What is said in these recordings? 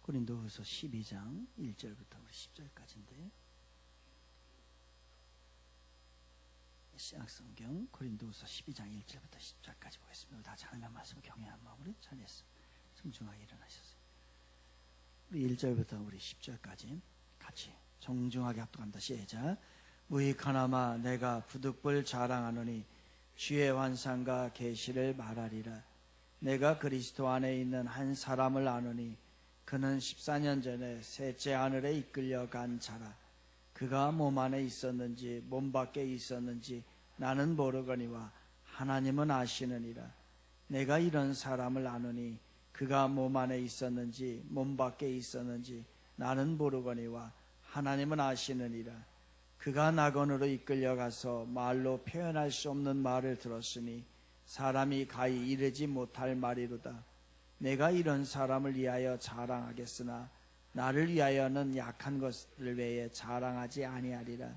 고린도후서 12장 1절부터 우리 10절까지인데, 신약성경 고린도후서 12장 1절부터 10절까지 보겠습니다. 다 하나님의 말씀을 경외한 마음으로 자리에서 정중하게 일어나셨어요. 우리 1절부터 우리 10절까지 같이 정중하게 합독합니다. 시작. 무익하나마 내가 부득불 자랑하노니 주의 환상과 계시를 말하리라. 내가 그리스도 안에 있는 한 사람을 아노니 그는 14년 전에 셋째 하늘에 이끌려 간 자라. 그가 몸 안에 있었는지 몸 밖에 있었는지 나는 모르거니와 하나님은 아시느니라. 내가 이런 사람을 아노니 그가 몸 안에 있었는지 몸 밖에 있었는지 나는 모르거니와 하나님은 아시느니라. 그가 낙원으로 이끌려가서 말로 표현할 수 없는 말을 들었으니 사람이 가히 이르지 못할 말이로다. 내가 이런 사람을 위하여 자랑하겠으나 나를 위하여는 약한 것들 외에 자랑하지 아니하리라.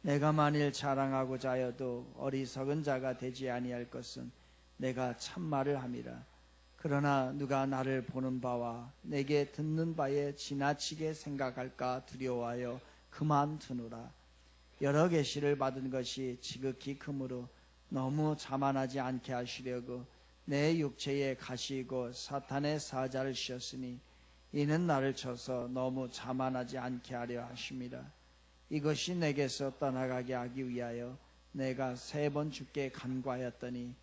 내가 만일 자랑하고자 하여도 어리석은 자가 되지 아니할 것은 내가 참말을 함이라. 그러나 누가 나를 보는 바와 내게 듣는 바에 지나치게 생각할까 두려워하여 그만두노라. 여러 계시를 받은 것이 지극히 크므로 너무 자만하지 않게 하시려고 내 육체에 가시고 사탄의 사자를 씌었으니 이는 나를 쳐서 너무 자만하지 않게 하려 하심이라. 이것이 내게서 떠나가게 하기 위하여 내가 3번 주께 간구하였더니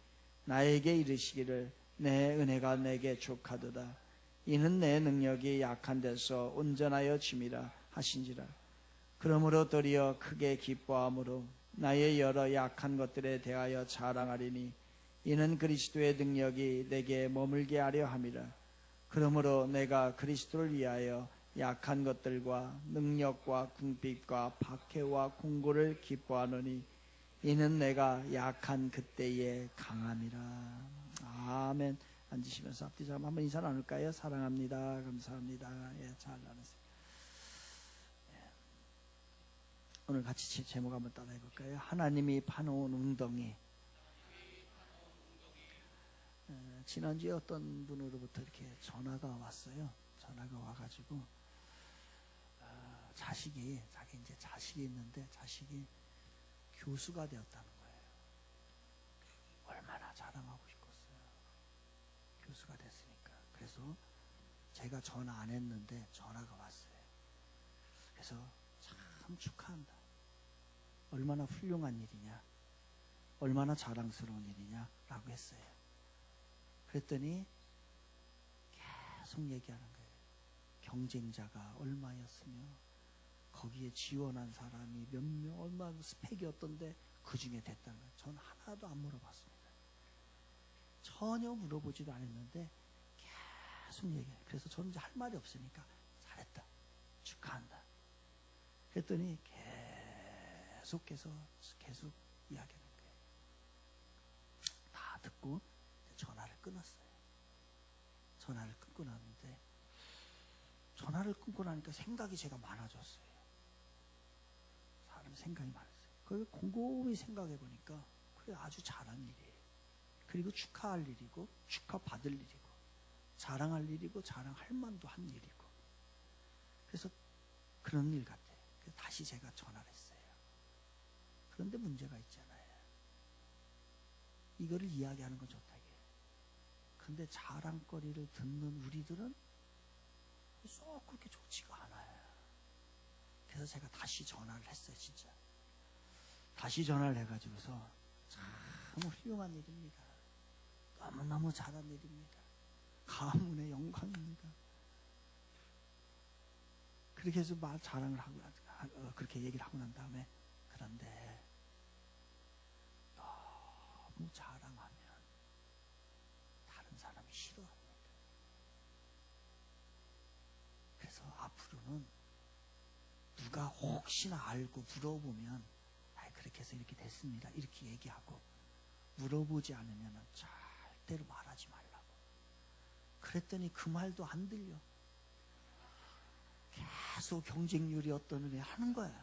나에게 이르시기를 내 은혜가 내게 족하도다. 이는 내 능력이 약한 데서 온전하여 짐이라 하신지라. 그러므로 도리어 크게 기뻐함으로 나의 여러 약한 것들에 대하여 자랑하리니 이는 그리스도의 능력이 내게 머물게 하려 함이라. 그러므로 내가 그리스도를 위하여 약한 것들과 능력과 궁핍과 박해와 공고를 기뻐하노니 이는 내가 약한 그때에 강함이라. 아멘. 앉으시면서 앞뒤 잡아 한번 인사 나눌까요? 사랑합니다. 감사합니다. 예, 잘 나누세요. 예. 오늘 같이 제목 한번 따라 해볼까요? 하나님이 파놓은 웅덩이. 지난주에 어떤 분으로부터 이렇게 전화가 왔어요. 전화가 와가지고 자식이 있는데 자식이 교수가 되었다는 거예요. 얼마나 자랑하고 싶었어요. 교수가 됐으니까. 그래서 제가 전화 안 했는데 전화가 왔어요. 그래서 참 축하한다. 얼마나 훌륭한 일이냐, 얼마나 자랑스러운 일이냐라고 했어요. 그랬더니 계속 얘기하는 거예요. 경쟁자가 얼마였으며 거기에 지원한 사람이 몇 명, 얼마 스펙이 어떤데 그 중에 됐다는 거예요. 전 하나도 안 물어봤습니다. 전혀 물어보지도 않았는데 계속 얘기해요. 그래서 저는 이제 할 말이 없으니까 잘했다, 축하한다. 그랬더니 계속해서 계속 이야기하는 거예요. 다 듣고 전화를 끊었어요. 전화를 끊고 나는데 전화를 끊고 나니까 생각이 제가 많아졌어요. 사람 생각이 많았어요. 그걸 곰곰이 생각해 보니까 그게 아주 잘한 일이에요. 그리고 축하할 일이고 축하받을 일이고 자랑할 일이고 자랑할 만도 한 일이고, 그래서 그런 일 같아요. 그래서 다시 제가 전화를 했어요. 그런데 문제가 있잖아요. 이거를 이야기하는 건 좋다. 근데 자랑거리를 듣는 우리들은 쏙 그렇게 좋지가 않아요. 그래서 제가 다시 전화를 했어요. 진짜 다시 전화를 해가지고서 참 훌륭한 일입니다. 너무너무 잘한 일입니다. 가문의 영광입니다. 그렇게 해서 자랑을 하고 그렇게 얘기를 하고 난 다음에 그런데 너무 자랑하면 사람이 싫어합니다. 그래서 앞으로는 누가 혹시나 알고 물어보면 그렇게 해서 이렇게 됐습니다, 이렇게 얘기하고, 물어보지 않으면 절대로 말하지 말라고. 그랬더니 그 말도 안 들려. 계속 경쟁률이 어떤 애 하는 거야.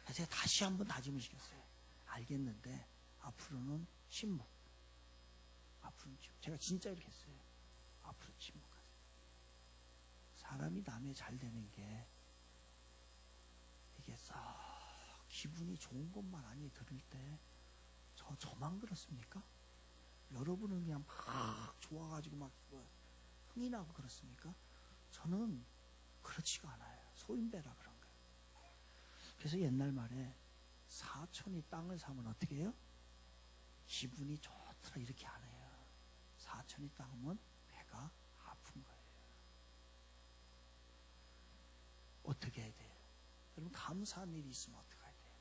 그래서 제가 다시 한번 다짐을 시켰어요. 알겠는데 앞으로는 침묵. 앞으로는 침묵. 제가 진짜 이렇게 했어요. 앞으로 침묵하세요. 일이 남의 잘 되는 게 이게 싹 기분이 좋은 것만 아니 들을 때 저만 그렇습니까? 여러분은 그냥 막 좋아가지고 막 흥이 나고 그렇습니까? 저는 그렇지가 않아요. 소인배라 그런 거예요. 그래서 옛날 말에 사촌이 땅을 사면 어떻게 해요? 기분이 좋더라 이렇게 안 해요. 사촌이 땅은 배가 아픈 거예요. 어떻게 해야 돼요? 여러분 감사한 일이 있으면 어떻게 해야 돼요?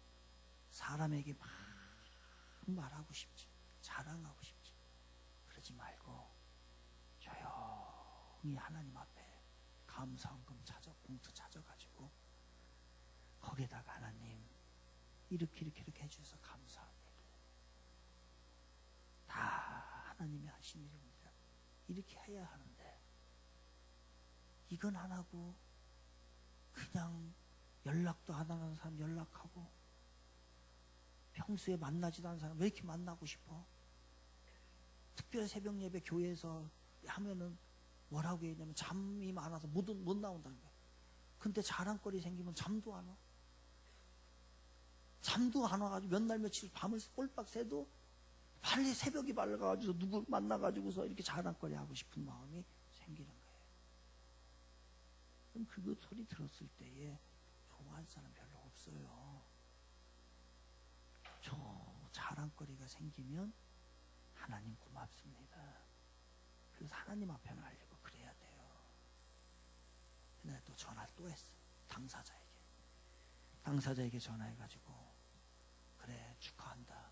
사람에게 막 말하고 싶지, 자랑하고 싶지. 그러지 말고 조용히 하나님 앞에 감사원금 봉투 찾아가지고 거기에다가 하나님 이렇게 해주셔서 감사합니다. 다 하나님이 하신 일입니다. 이렇게 해야 하는데 이건 안 하고 그냥 연락도 안 하는 사람 연락하고 평소에 만나지도 않은 사람 왜 이렇게 만나고 싶어? 특별 새벽 예배 교회에서 하면은 뭐라고 해야 되냐면 잠이 많아서 못 나온다는 거야. 근데 자랑거리 생기면 잠도 안 와. 잠도 안 와가지고 몇 날 며칠 밤을 꼴박 새도 빨리 새벽이 밝아가지고 누구 만나가지고서 이렇게 자랑거리 하고 싶은 마음이 생기는 거예요. 그럼 그 소리 들었을 때에 좋아할 사람 별로 없어요. 저 자랑거리가 생기면 하나님 고맙습니다. 그래서 하나님 앞에만 하려고 그래야 돼요. 내가 또 전화를 또 했어. 당사자에게 전화해가지고 그래 축하한다.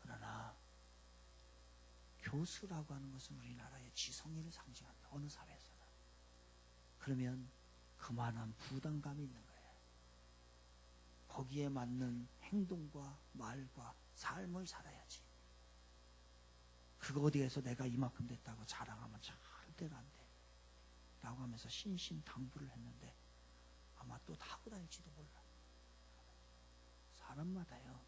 그러나 교수라고 하는 것은 우리나라의 지성인을 상징한다. 어느 사회에서나. 그러면 그만한 부담감이 있는 거예요. 거기에 맞는 행동과 말과 삶을 살아야지. 그거 어디에서 내가 이만큼 됐다고 자랑하면 절대로 안 돼. 라고 하면서 신신당부를 했는데 아마 또 하고 다닐지도 몰라. 사람마다요.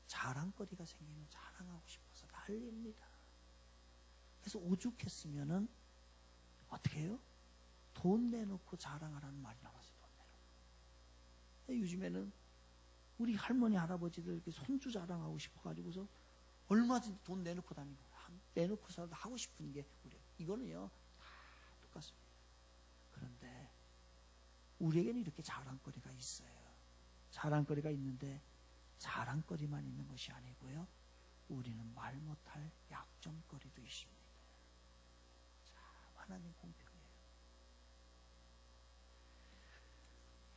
자랑거리가 생기면 자랑하고 싶어서 난립니다. 그래서 오죽했으면은 어떻게 해요? 돈 내놓고 자랑하라는 말이 나왔어요. 돈 내놓고. 요즘에는 우리 할머니 할아버지들 이렇게 손주 자랑하고 싶어가지고서 얼마든지 돈 내놓고 다니는 거예요. 내놓고서도 하고 싶은 게 이거는요 다 똑같습니다. 그런데 우리에게는 이렇게 자랑거리가 있어요. 자랑거리가 있는데 자랑거리만 있는 것이 아니고요. 우리는 말 못할 약점거리도 있습니다. 참 하나님 공평해요.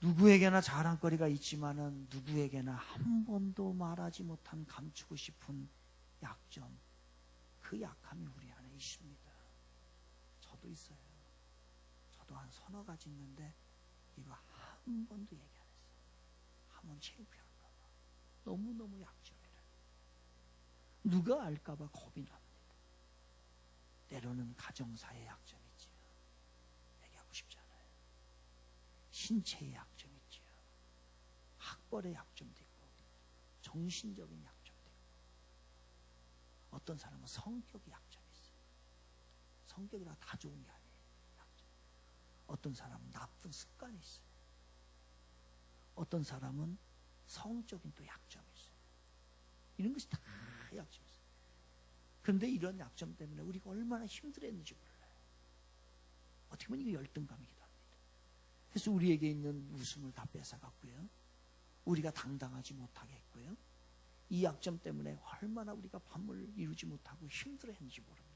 누구에게나 자랑거리가 있지만은 누구에게나 한 번도 말하지 못한 감추고 싶은 약점, 그 약함이 우리 안에 있습니다. 저도 있어요. 저도 한 서너 가지 있는데 이거 한 번도 얘기 안 했어요. 하면 창피할까 봐. 너무너무 약점이라. 누가 알까 봐 겁이 납니다. 때로는 가정사의 약점이 있지요. 얘기하고 싶지 않아요. 신체의 약점이 있지요. 학벌의 약점도 있고 정신적인 약점도 있고 어떤 사람은 성격의 약점이 있어요. 성격이라 다 좋은 게 아니에요. 약점. 어떤 사람은 나쁜 습관이 있어요. 어떤 사람은 성적인 또 약점이 있어요. 이런 것이 다 약점이 있어요. 그런데 이런 약점 때문에 우리가 얼마나 힘들었는지 몰라요. 어떻게 보면 이거 열등감이기도 합니다. 그래서 우리에게 있는 웃음을 다 뺏어갔고요. 우리가 당당하지 못하게 했고요. 이 약점 때문에 얼마나 우리가 밤을 이루지 못하고 힘들어했는지 모릅니다.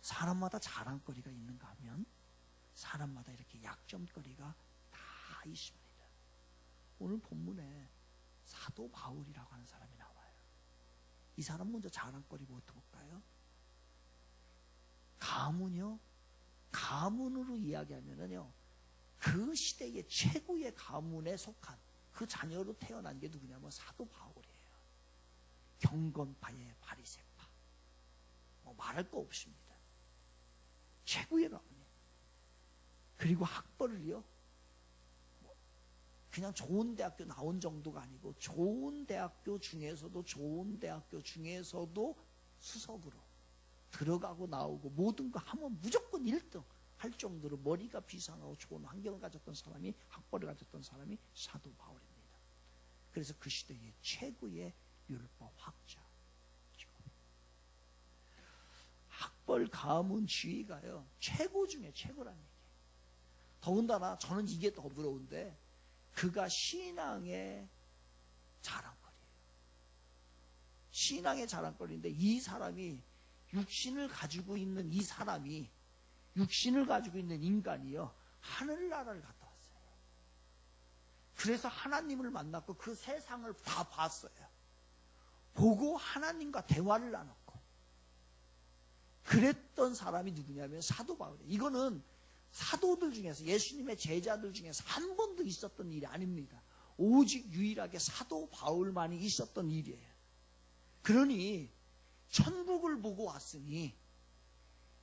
사람마다 자랑거리가 있는가 하면 사람마다 이렇게 약점거리가 다 있습니다. 오늘 본문에 사도 바울이라고 하는 사람이 나와요. 이 사람 먼저 자랑거리 뭐부터 볼까요? 가문이요. 가문으로 이야기하면은요. 그 시대의 최고의 가문에 속한 그 자녀로 태어난 게 누구냐면 사도 바울이에요. 경건파의 바리새파. 뭐 말할 거 없습니다. 최고의 가문이에요. 그리고 학벌을요. 그냥 좋은 대학교 나온 정도가 아니고 좋은 대학교 중에서도 수석으로 들어가고 나오고 모든 거 하면 무조건 1등 할 정도로 머리가 비상하고 좋은 환경을 가졌던 사람이, 학벌을 가졌던 사람이 사도 바울입니다. 그래서 그 시대의 최고의 율법 학자. 학벌, 가문, 지위가요 최고 중에 최고라는 얘기예요. 더군다나 저는 이게 더 부러운데, 그가 신앙의 자랑거리예요. 신앙의 자랑거리인데, 이 사람이 육신을 가지고 있는 이 사람이, 육신을 가지고 있는 인간이요 하늘나라를 갔다 왔어요. 그래서 하나님을 만났고 그 세상을 다 봤어요. 보고 하나님과 대화를 나눴고, 그랬던 사람이 누구냐면 사도 바울이에요. 이거는 사도들 중에서, 예수님의 제자들 중에서 한 번도 있었던 일이 아닙니다. 오직 유일하게 사도 바울만이 있었던 일이에요. 그러니 천국을 보고 왔으니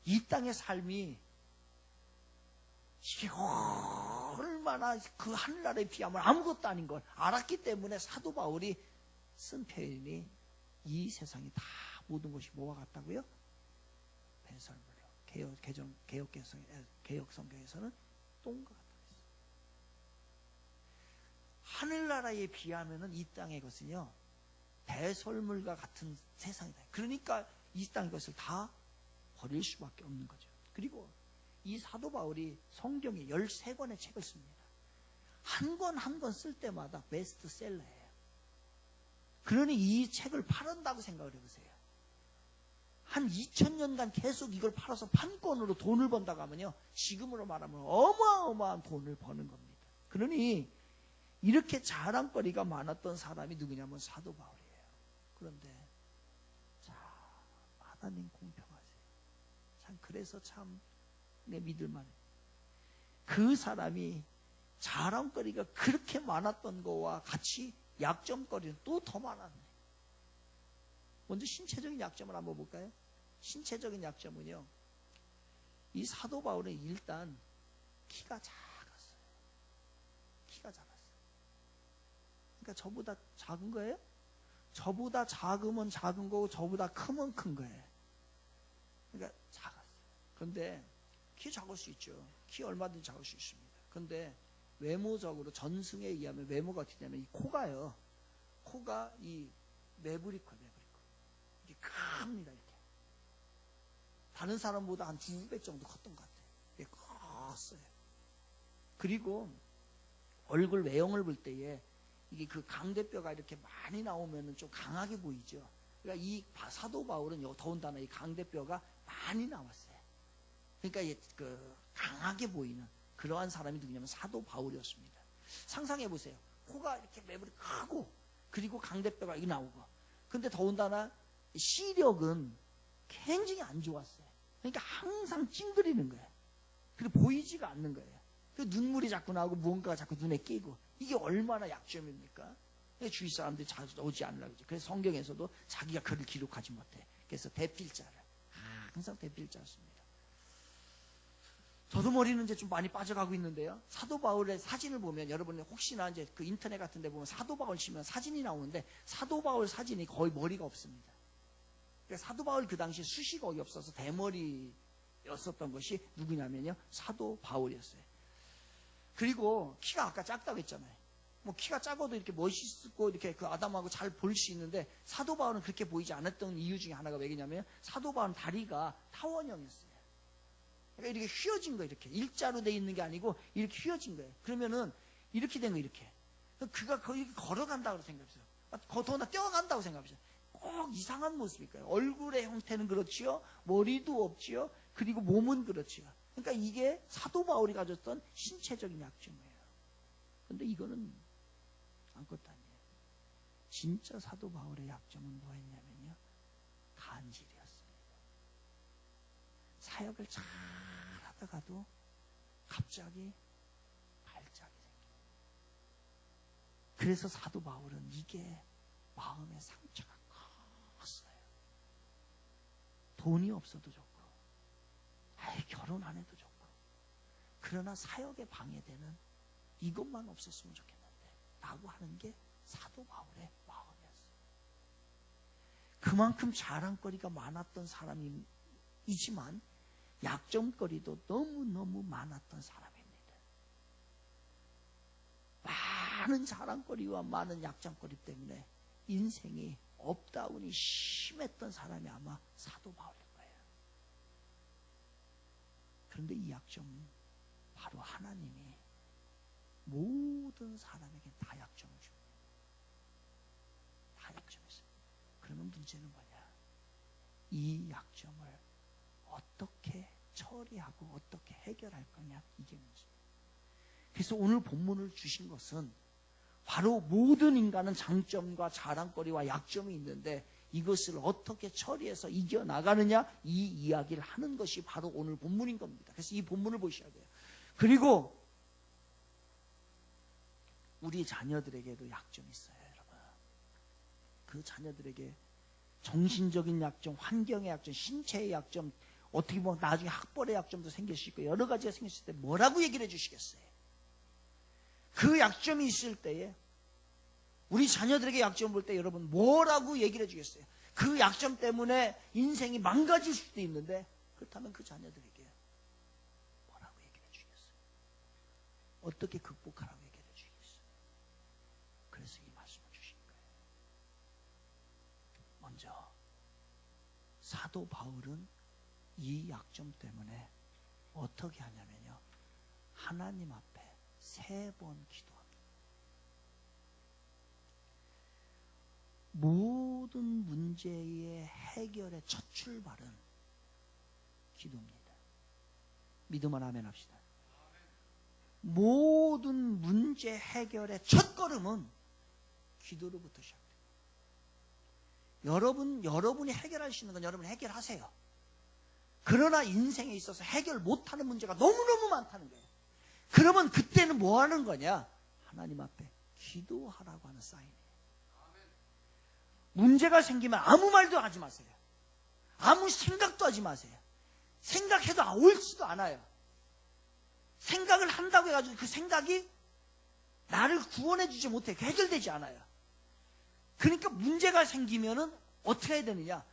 이 땅의 삶이 얼마나 그 하늘나라에 비하면 아무것도 아닌 걸 알았기 때문에 사도 바울이 쓴 표현이, 이 세상이 다 모든 것이 뭐와 같다고요? 배설물로. 개혁 성경에서는 똥과 같다고 했어요. 하늘나라에 비하면은 이 땅의 것은요 배설물과 같은 세상이다. 그러니까 이 땅의 것을 다 버릴 수밖에 없는 거죠. 그리고 이 사도 바울이 성경에 13권의 책을 씁니다. 한 권 한 권 쓸 때마다 베스트셀러예요. 그러니 이 책을 팔았다고 생각을 해보세요. 한 2000년간 계속 이걸 팔아서 판권으로 돈을 번다고 하면요, 지금으로 말하면 어마어마한 돈을 버는 겁니다. 그러니 이렇게 자랑거리가 많았던 사람이 누구냐면 사도 바울이에요. 그런데 자, 하나님 공평하세요. 참 그래서 참 내 믿을만해. 그 사람이 자랑거리가 그렇게 많았던 거와 같이 약점거리는 또 더 많았네. 먼저 신체적인 약점을 한번 볼까요? 신체적인 약점은요, 이 사도 바울은 일단 키가 작았어요. 키가 작았어요. 그러니까 저보다 작은 거예요? 저보다 작으면 작은 거고 저보다 크면 큰 거예요. 그러니까 작았어요. 그런데 키 작을 수 있죠. 키 얼마든지 작을 수 있습니다. 그런데 외모적으로, 전승에 의하면 외모가 어떻게 되냐면 이 코가요, 코가 이 매부리코 이게 큽니다. 이렇게 다른 사람보다 한 2배 정도 컸던 것 같아요. 이게 컸어요. 그리고 얼굴 외형을 볼 때에 이게 그 강대뼈가 이렇게 많이 나오면은 좀 강하게 보이죠. 그러니까 이 사도 바울은 더군다나 이 강대뼈가 많이 나왔어요. 그러니까 그 강하게 보이는 그러한 사람이 누구냐면 사도 바울이었습니다. 상상해 보세요. 코가 이렇게 매부리 크고, 그리고 강대뼈가 이렇게 나오고, 근데 더군다나 시력은 굉장히 안 좋았어요. 그러니까 항상 찡그리는 거예요. 그리고 보이지가 않는 거예요. 그 눈물이 자꾸 나오고 무언가가 자꾸 눈에 끼고, 이게 얼마나 약점입니까? 주위 사람들이 자주 오지 않으려고 그러죠. 그래서 성경에서도 자기가 글을 기록하지 못해. 그래서 대필자를 항상 대필자를 씁니다. 저도 머리는 이제 좀 많이 빠져가고 있는데요. 사도 바울의 사진을 보면, 여러분이 혹시나 이제 그 인터넷 같은 데 보면 사도 바울 치면 사진이 나오는데, 사도 바울 사진이 거의 머리가 없습니다. 그러니까 사도 바울 그 당시에 숱이 거의 없어서 대머리였었던 것이 누구냐면요, 사도 바울이었어요. 그리고 키가 아까 작다고 했잖아요. 뭐 키가 작아도 이렇게 멋있고 이렇게 그 아담하고 잘 볼 수 있는데, 사도 바울은 그렇게 보이지 않았던 이유 중에 하나가 왜냐면 사도 바울은 다리가 타원형이었어요. 그러니까 이렇게 휘어진 거예요. 이렇게 일자로 돼 있는 게 아니고 이렇게 휘어진 거예요. 그러면은 이렇게 된 거예요. 이렇게. 그가 거의 걸어간다고 생각했어요. 더나 뛰어간다고 생각했어요. 꼭 이상한 모습일 거예요. 얼굴의 형태는 그렇지요, 머리도 없지요, 그리고 몸은 그렇지요. 그러니까 이게 사도 바울이 가졌던 신체적인 약점이에요. 그런데 이거는 아무것도 아니에요. 진짜 사도 바울의 약점은 뭐였냐면요, 간질이었습니다. 사역을 잘 하다가도 갑자기 발작이 생겨요. 그래서 사도 바울은 이게 마음의 상처가 컸어요. 돈이 없어도 좋고, 결혼 안 해도 좋고, 그러나 사역에 방해되는 이것만 없었으면 좋겠는데 라고 하는 게 사도 바울의 마음이었어요. 그만큼 자랑거리가 많았던 사람이지만 약점거리도 너무너무 많았던 사람입니다. 많은 자랑거리와 많은 약점거리 때문에 인생이 업다운이 심했던 사람이 아마 사도 바울일 거예요. 그런데 이 약점은 바로 하나님이 모든 사람에게 다 약점을 줍니다. 다 약점이 있어요. 그러면 문제는 뭐냐? 이 약점을 어떻게 처리하고 어떻게 해결할 거냐, 이게 문제입니다. 그래서 오늘 본문을 주신 것은 바로 모든 인간은 장점과 자랑거리와 약점이 있는데 이것을 어떻게 처리해서 이겨나가느냐, 이 이야기를 하는 것이 바로 오늘 본문인 겁니다. 그래서 이 본문을 보셔야 돼요. 그리고 우리 자녀들에게도 약점이 있어요, 여러분. 그 자녀들에게 정신적인 약점, 환경의 약점, 신체의 약점, 어떻게 보면 나중에 학벌의 약점도 생길 수 있고 여러 가지가 생겼을 때 뭐라고 얘기를 해주시겠어요? 그 약점이 있을 때에 우리 자녀들에게 약점 볼 때 여러분 뭐라고 얘기를 해주겠어요? 그 약점 때문에 인생이 망가질 수도 있는데 그렇다면 그 자녀들에게 뭐라고 얘기를 해주겠어요? 어떻게 극복하라고 얘기를 해주겠어요? 그래서 이 말씀을 주신 거예요. 먼저 사도 바울은 이 약점 때문에 어떻게 하냐면요, 하나님 앞에 3번 기도합니다. 모든 문제의 해결의 첫 출발은 기도입니다. 믿으면 아멘 합시다. 모든 문제 해결의 첫 걸음은 기도로부터 시작돼요. 여러분이 해결할 수 있는 건 여러분이 해결하세요. 그러나 인생에 있어서 해결 못하는 문제가 너무너무 많다는 거예요. 그러면 그때는 뭐 하는 거냐? 하나님 앞에 기도하라고 하는 사인이에요. 문제가 생기면 아무 말도 하지 마세요. 아무 생각도 하지 마세요. 생각해도 옳지도 않아요. 생각을 한다고 해가지고 그 생각이 나를 구원해주지 못해. 해결되지 않아요. 그러니까 문제가 생기면은 어떻게 해야 되느냐?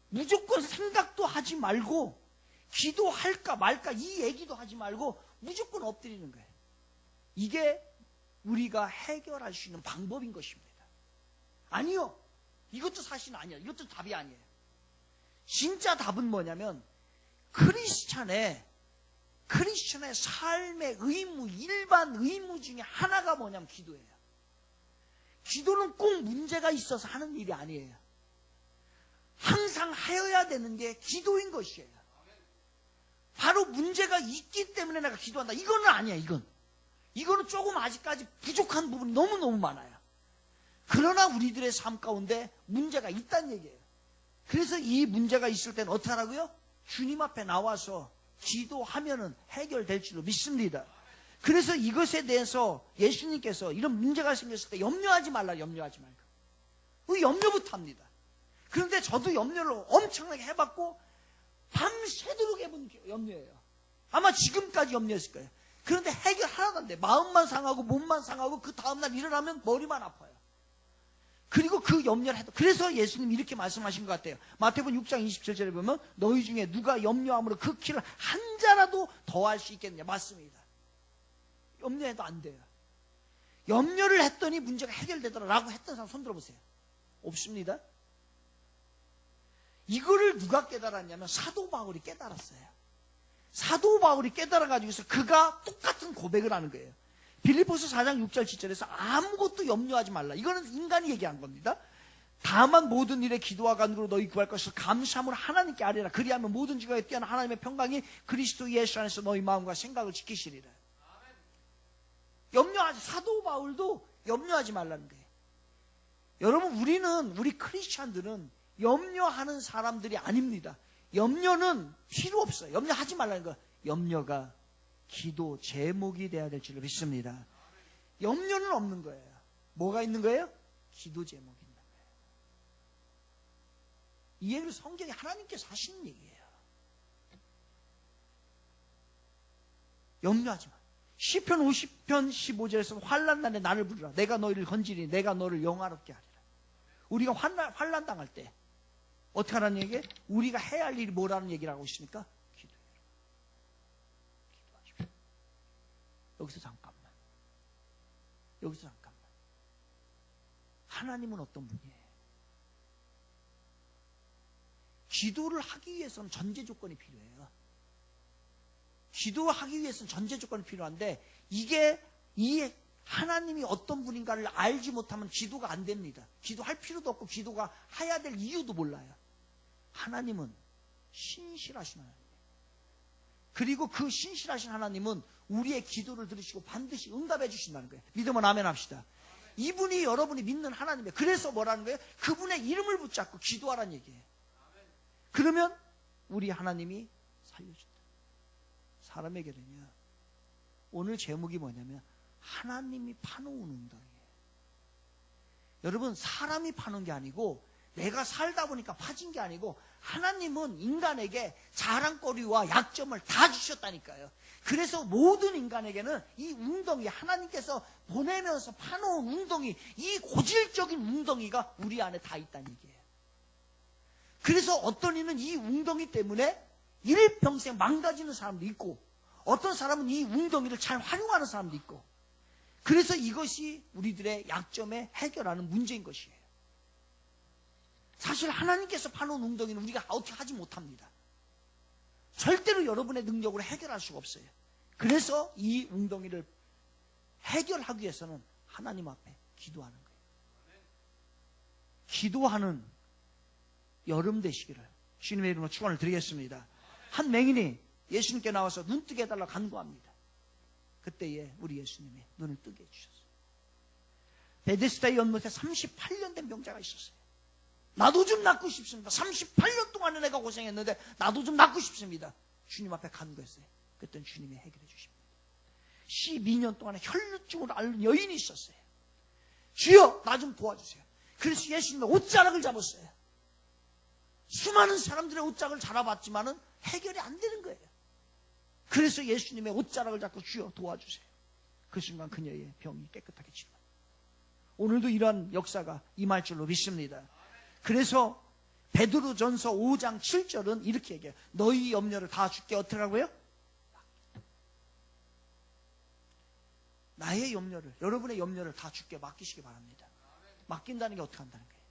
무조건 생각도 하지 말고 기도할까 말까 이 얘기도 하지 말고 무조건 엎드리는 거예요. 이게 우리가 해결할 수 있는 방법인 것입니다. 아니요, 이것도 사실은 아니에요. 이것도 답이 아니에요. 진짜 답은 뭐냐면 크리스찬의 삶의 의무, 일반 의무 중에 하나가 뭐냐면 기도예요. 기도는 꼭 문제가 있어서 하는 일이 아니에요. 항상 하여야 되는 게 기도인 것이에요. 바로 문제가 있기 때문에 내가 기도한다, 이거는 아니야. 이거는 조금 아직까지 부족한 부분이 너무너무 많아요. 그러나 우리들의 삶 가운데 문제가 있다는 얘기예요. 그래서 이 문제가 있을 때는 어떻게 하라고요? 주님 앞에 나와서 기도하면은 해결될 줄로 믿습니다. 그래서 이것에 대해서 예수님께서 이런 문제가 생겼을 때 염려하지 말라, 염려하지 말고. 그 염려부터 합니다. 그런데 저도 염려를 엄청나게 해봤고 밤새도록 해본 염려예요. 아마 지금까지 염려했을 거예요. 그런데 해결 하나도 안 돼. 마음만 상하고 몸만 상하고 그 다음날 일어나면 머리만 아파요. 그리고 그 염려를 해도, 그래서 예수님 이렇게 말씀하신 것 같아요. 마태복음 6장 27절에 보면 너희 중에 누가 염려함으로 그 키를 한 자라도 더할 수 있겠느냐. 맞습니다. 염려해도 안 돼요. 염려를 했더니 문제가 해결되더라라고 했던 사람 손 들어보세요. 없습니다. 이거를 누가 깨달았냐면 사도 바울이 깨달았어요. 사도 바울이 깨달아가지고서 그가 똑같은 고백을 하는 거예요. 빌립보서 4장 6절 7절에서 아무것도 염려하지 말라. 이거는 인간이 얘기한 겁니다. 다만 모든 일에 기도와 간구로 너희 구할 것을 감사함으로 하나님께 아뢰라. 그리하면 모든 지각에 뛰어난 하나님의 평강이 그리스도 예수 안에서 너희 마음과 생각을 지키시리라. 염려하지, 사도 바울도 염려하지 말라는 거예요. 여러분, 우리 크리스찬들은 염려하는 사람들이 아닙니다. 염려는 필요 없어요. 염려하지 말라는 거. 염려가 기도 제목이 돼야 될 줄로 믿습니다. 염려는 없는 거예요. 뭐가 있는 거예요? 기도 제목이 있는 거예요. 이 얘기를 성경에 하나님께서 하시는 얘기예요. 염려하지 마. 시편 50편 15절에서 환난 날에 나를 부르라. 내가 너희를 건지리니 내가 너를 영화롭게 하리라. 우리가 환난 당할 때 어떻게 하라는 얘기예요? 우리가 해야 할 일이 뭐라는 얘기를 하고 있습니까? 기도해라. 여기서 잠깐만. 하나님은 어떤 분이에요? 기도를 하기 위해서는 전제 조건이 필요해요. 기도하기 위해서는 전제 조건이 필요한데 이 하나님이 어떤 분인가를 알지 못하면 기도가 안 됩니다. 기도할 필요도 없고 기도가 해야 될 이유도 몰라요. 하나님은 신실하신 하나님이에요. 그리고 그 신실하신 하나님은 우리의 기도를 들으시고 반드시 응답해 주신다는 거예요. 믿으면 아멘 합시다. 이분이 여러분이 믿는 하나님이에요. 그래서 뭐라는 거예요? 그분의 이름을 붙잡고 기도하라는 얘기예요. 그러면 우리 하나님이 살려준다. 사람에게는요, 오늘 제목이 뭐냐면 하나님이 파놓은 웅덩이에요. 여러분, 사람이 파놓은 게 아니고 내가 살다 보니까 파진 게 아니고 하나님은 인간에게 자랑거리와 약점을 다 주셨다니까요. 그래서 모든 인간에게는 이 웅덩이, 하나님께서 보내면서 파놓은 웅덩이, 이 고질적인 웅덩이가 우리 안에 다 있다는 얘기예요. 그래서 어떤 이는 이 웅덩이 때문에 일평생 망가지는 사람도 있고, 어떤 사람은 이 웅덩이를 잘 활용하는 사람도 있고, 그래서 이것이 우리들의 약점에 해결하는 문제인 것이에요. 사실 하나님께서 파놓은 웅덩이는 우리가 어떻게 하지 못합니다. 절대로 여러분의 능력으로 해결할 수가 없어요. 그래서 이 웅덩이를 해결하기 위해서는 하나님 앞에 기도하는 거예요. 기도하는 여름 되시기를 주님의 이름으로 축원을 드리겠습니다. 한 맹인이 예수님께 나와서 눈 뜨게 해달라고 간구합니다. 그때에 우리 예수님이 눈을 뜨게 해주셨어요. 베데스다의 연못에 38년 된 병자가 있었어요. 나도 좀 낫고 싶습니다. 38년 동안에 내가 고생했는데 나도 좀 낫고 싶습니다. 주님 앞에 간구했어요. 그때는 주님이 해결해 주십니다. 12년 동안에 혈루증으로 앓는 여인이 있었어요. 주여, 나 좀 도와주세요. 그래서 예수님의 옷자락을 잡았어요. 수많은 사람들의 옷자락을 잡아봤지만은 해결이 안 되는 거예요. 그래서 예수님의 옷자락을 잡고 주여 도와주세요. 그 순간 그녀의 병이 깨끗하게 치료합니다. 오늘도 이러한 역사가 임할 줄로 믿습니다. 그래서 베드로전서 5장 7절은 이렇게 얘기해요. 너희 염려를 다 주께 어떻게 하고요? 나의 염려를, 여러분의 염려를 다 주께 맡기시기 바랍니다. 맡긴다는 게 어떻게 한다는 거예요?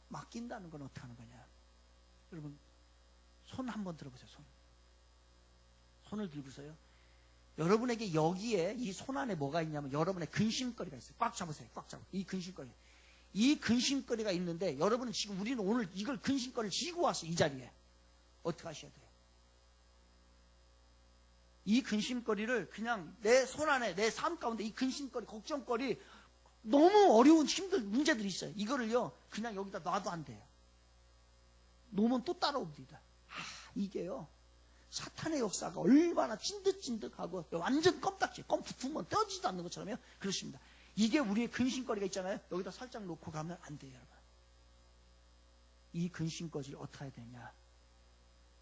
맡긴다는 건 어떻게 하는 거냐? 여러분, 손 한번 들어보세요. 손을 들고서요, 여러분에게 여기에 이 손 안에 뭐가 있냐면 여러분의 근심거리가 있어요. 꽉 잡으세요. 꽉 잡고. 이 근심거리. 이 근심거리가 있는데 여러분은 지금, 우리는 오늘 이걸 근심거리를 지고 왔어요. 이 자리에. 어떻게 하셔야 돼요? 이 근심거리를 그냥 내 손 안에, 내 삶 가운데 이 근심거리, 걱정거리, 너무 어려운 힘들, 문제들이 있어요. 이거를요, 그냥 여기다 놔도 안 돼요. 놓으면 또 따라옵니다. 이게요, 사탄의 역사가 얼마나 찐득찐득하고 완전 껌딱지, 껌 붙으면 떼어지지도 않는 것처럼요. 그렇습니다. 이게 우리의 근심거리가 있잖아요. 여기다 살짝 놓고 가면 안 돼요, 여러분. 이 근심거리를 어떻게 해야 되냐?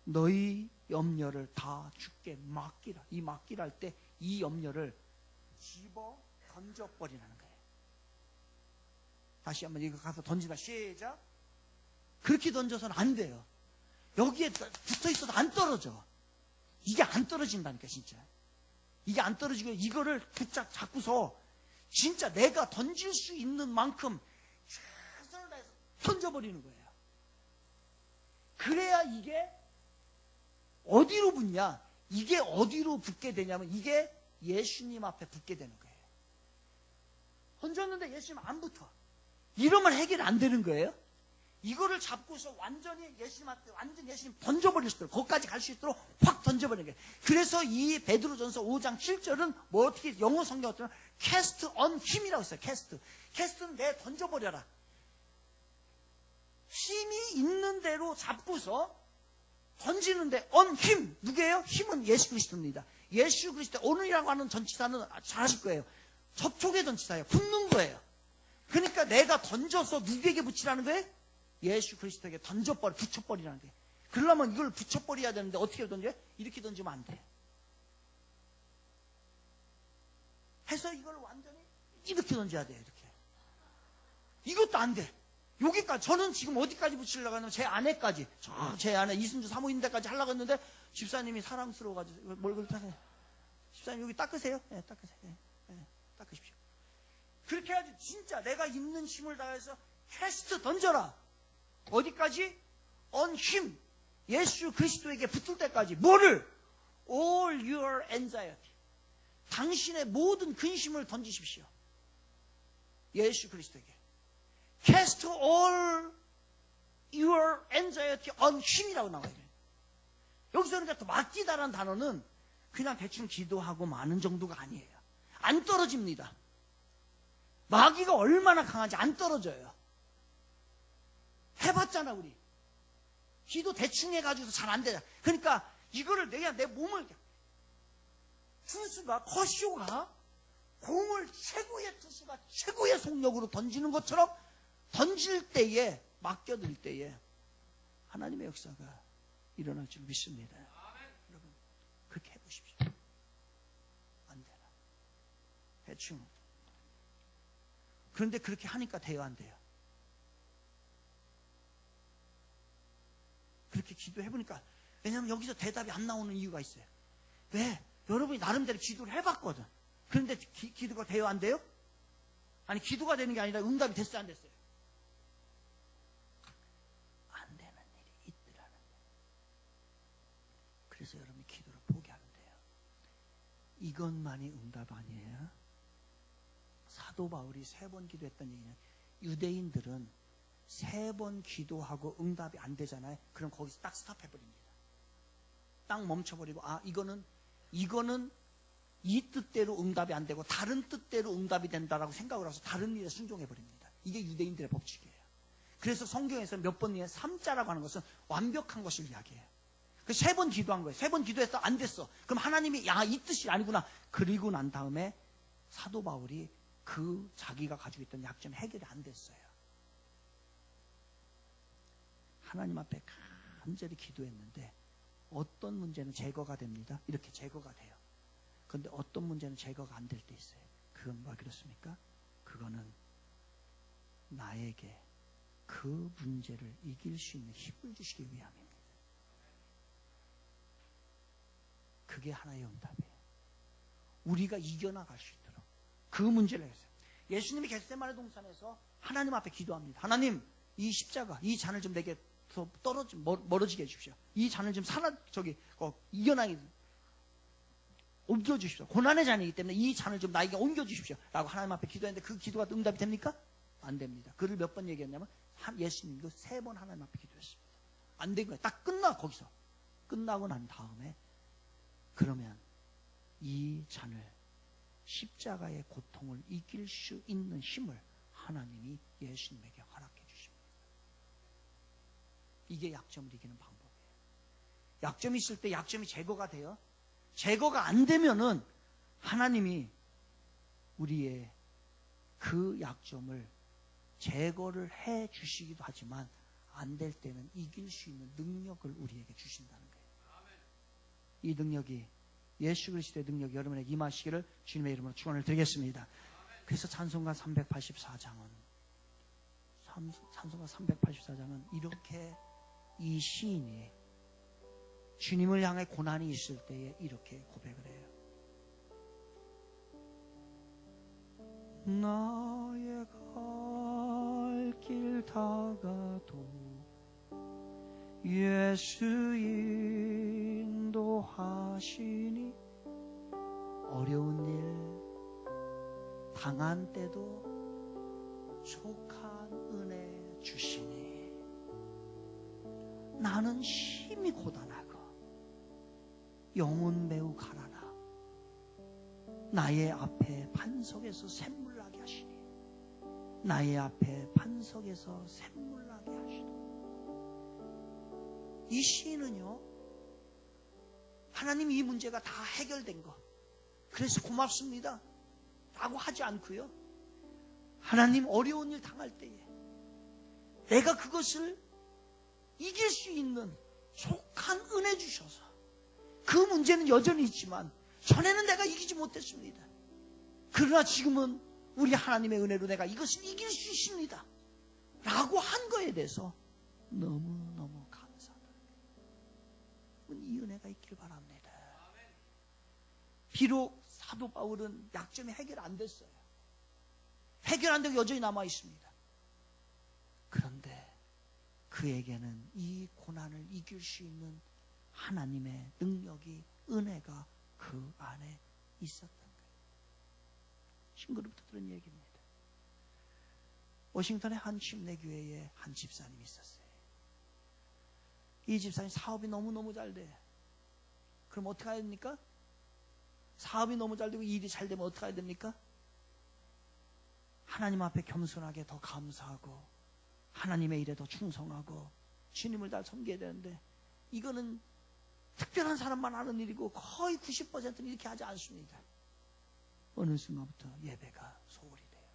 너희 염려를 다 주께 맡기라. 이 맡기라 할 때 이 염려를 집어 던져버리라는 거예요. 다시 한번 이거 가서 던지다. 시작. 그렇게 던져서는 안 돼요. 여기에 붙어 있어도 안 떨어져. 이게 안 떨어진다니까, 진짜. 이게 안 떨어지고 이거를 잡고서 진짜 내가 던질 수 있는 만큼 최선을 다해서 던져버리는 거예요. 그래야 이게 어디로 붙냐? 이게 어디로 붙게 되냐면 이게 예수님 앞에 붙게 되는 거예요. 던졌는데 예수님 안 붙어. 이러면 해결이 안 되는 거예요. 이거를 잡고서 완전히 예수님한테 완전 예수님 던져버릴 수 있도록, 거기까지 갈 수 있도록 확 던져버리는 거예요. 그래서 이 베드로전서 5장 7절은 뭐 어떻게 영어 성경 어떤 cast on him이라고 했어요. cast는 내 던져버려라. 힘이 있는 대로 잡고서 던지는데 on him, 누구예요? 힘은 예수 그리스도입니다. 예수 그리스도, 오늘이라고 하는 전치사는 잘 아실 거예요. 접촉의 전치사예요. 붙는 거예요. 그러니까 내가 던져서 누구에게 붙이라는 거예요? 예수 그리스도에게 붙여버리라는 거예요. 그러려면 이걸 붙여버려야 되는데 어떻게 던져요? 이렇게 던지면 안 돼요. 해서 이걸 완전히 이렇게 던져야 돼요. 이렇게. 이것도 안 돼. 여기까지. 저는 지금 어디까지 붙이려고 하냐면 제 아내까지, 제 아내 이순주 사모님 데까지 하려고 했는데 집사님이 사랑스러워가지고 뭘 그렇게 하세요. 집사님 여기 닦으세요. 예, 닦으세요. 예, 닦으십시오. 그렇게 해야지. 진짜 내가 있는 힘을 다해서 캐스트 던져라. 어디까지? on him. 예수 그리스도에게 붙을 때까지. 뭐를? all your anxiety. 당신의 모든 근심을 던지십시오. 예수 그리스도에게. cast all your anxiety on him이라고 나와야 돼요. 여기서 그러니까 또 맡기다라는 단어는 그냥 대충 기도하고 마는 정도가 아니에요. 안 떨어집니다. 마귀가 얼마나 강한지 안 떨어져요. 해봤잖아 우리. 기도 대충 해가지고서 잘 안 되잖아. 그러니까 이거를 내 몸을 투수가 커쇼가 공을 최고의 투수가 최고의 속력으로 던지는 것처럼 던질 때에 맡겨들 때에 하나님의 역사가 일어날 줄 믿습니다. 여러분 그렇게 해보십시오. 안 되나? 대충. 그런데 그렇게 하니까 돼요, 안 돼요? 그렇게 기도해보니까, 왜냐하면 여기서 대답이 안 나오는 이유가 있어요. 왜? 여러분이 나름대로 기도를 해봤거든. 그런데 기도가 돼요, 안 돼요? 아니, 기도가 되는 게 아니라 응답이 됐어요, 안 됐어요? 안 되는 일이 있더라는 거예요. 그래서 여러분이 기도를 포기하면 돼요. 이것만이 응답 아니에요? 사도 바울이 3번 기도했던 얘기는, 유대인들은 3번 기도하고 응답이 안 되잖아요. 그럼 거기서 딱 스탑해버립니다. 딱 멈춰버리고, 아, 이거는 이 뜻대로 응답이 안 되고 다른 뜻대로 응답이 된다라고 생각을 해서 다른 일에 순종해버립니다. 이게 유대인들의 법칙이에요. 그래서 성경에서 몇 번 3자라고 하는 것은 완벽한 것을 이야기해요. 3번 기도한 거예요. 3번 기도했어, 안 됐어. 그럼 하나님이 야, 이 뜻이 아니구나. 그리고 난 다음에 사도 바울이 그 자기가 가지고 있던 약점 해결이 안 됐어요. 하나님 앞에 간절히 기도했는데 어떤 문제는 제거가 됩니다. 이렇게 제거가 돼요. 그런데 어떤 문제는 제거가 안 될 때 있어요. 그건 뭐 그렇습니까? 그거는 나에게 그 문제를 이길 수 있는 힘을 주시기 위함입니다. 그게 하나의 응답이에요. 우리가 이겨나갈 수 있도록 그 문제를 했어요. 예수님이 겟세마네 동산에서 하나님 앞에 기도합니다. 하나님, 이 십자가, 이 잔을 좀 내게 멀어지게 해주십시오. 이 잔을 좀 이겨나게 옮겨주십시오. 고난의 잔이기 때문에 이 잔을 좀 나에게 옮겨주십시오. 라고 하나님 앞에 기도했는데 그 기도가 응답이 됩니까? 안 됩니다. 그를 몇 번 얘기했냐면 예수님도 3번 하나님 앞에 기도했습니다. 안 된 거예요. 딱 거기서. 끝나고 난 다음에 그러면 이 잔을 십자가의 고통을 이길 수 있는 힘을 하나님이 예수님에게 허락해 주십니다. 이게 약점을 이기는 방법이에요. 약점이 있을 때 약점이 제거가 돼요. 제거가 안 되면은 하나님이 우리의 그 약점을 제거를 해 주시기도 하지만 안 될 때는 이길 수 있는 능력을 우리에게 주신다는 거예요. 이 능력이 예수 그리스도의 능력이 여러분에게 임하시기를 주님의 이름으로 축원을 드리겠습니다. 그래서 찬송가 384장은 이렇게 이 시인이 주님을 향해 고난이 있을 때에 이렇게 고백을 해요. 나의 갈 길 다가도 예수 인도하시니 어려운 일 당한 때도 족한 은혜 주시니 나는 심히 고단하고 영혼 매우 가라나 나의 앞에 반석에서 샘물 나게 하시니 나의 앞에 반석에서 샘물 나게 하시니 이 시인은요, 하나님 이 문제가 다 해결된 거, 그래서 고맙습니다 라고 하지 않고요, 하나님 어려운 일 당할 때에 내가 그것을 이길 수 있는 족한 은혜 주셔서 그 문제는 여전히 있지만 전에는 내가 이기지 못했습니다. 그러나 지금은 우리 하나님의 은혜로 내가 이것을 이길 수 있습니다 라고 한 거에 대해서 너무너무 감사합니다. 이 은혜가 있길 바랍니다. 비록 사도 바울은 약점이 해결 안 됐어요. 해결 안 되고 여전히 남아 있습니다. 그런데 그에게는 이 고난을 이길 수 있는 하나님의 능력이, 은혜가 그 안에 있었던 거예요. 친구로부터 들은 얘기입니다. 워싱턴의 한 침례교회에 한 집사님이 있었어요. 이 집사님 사업이 너무너무 잘 돼. 그럼 어떻게 해야 됩니까? 사업이 너무 잘 되고 일이 잘 되면 어떻게 해야 됩니까? 하나님 앞에 겸손하게 더 감사하고 하나님의 일에 더 충성하고 주님을 다 섬겨야 되는데, 이거는 특별한 사람만 하는 일이고 거의 90%는 이렇게 하지 않습니다. 어느 순간부터 예배가 소홀히 돼요.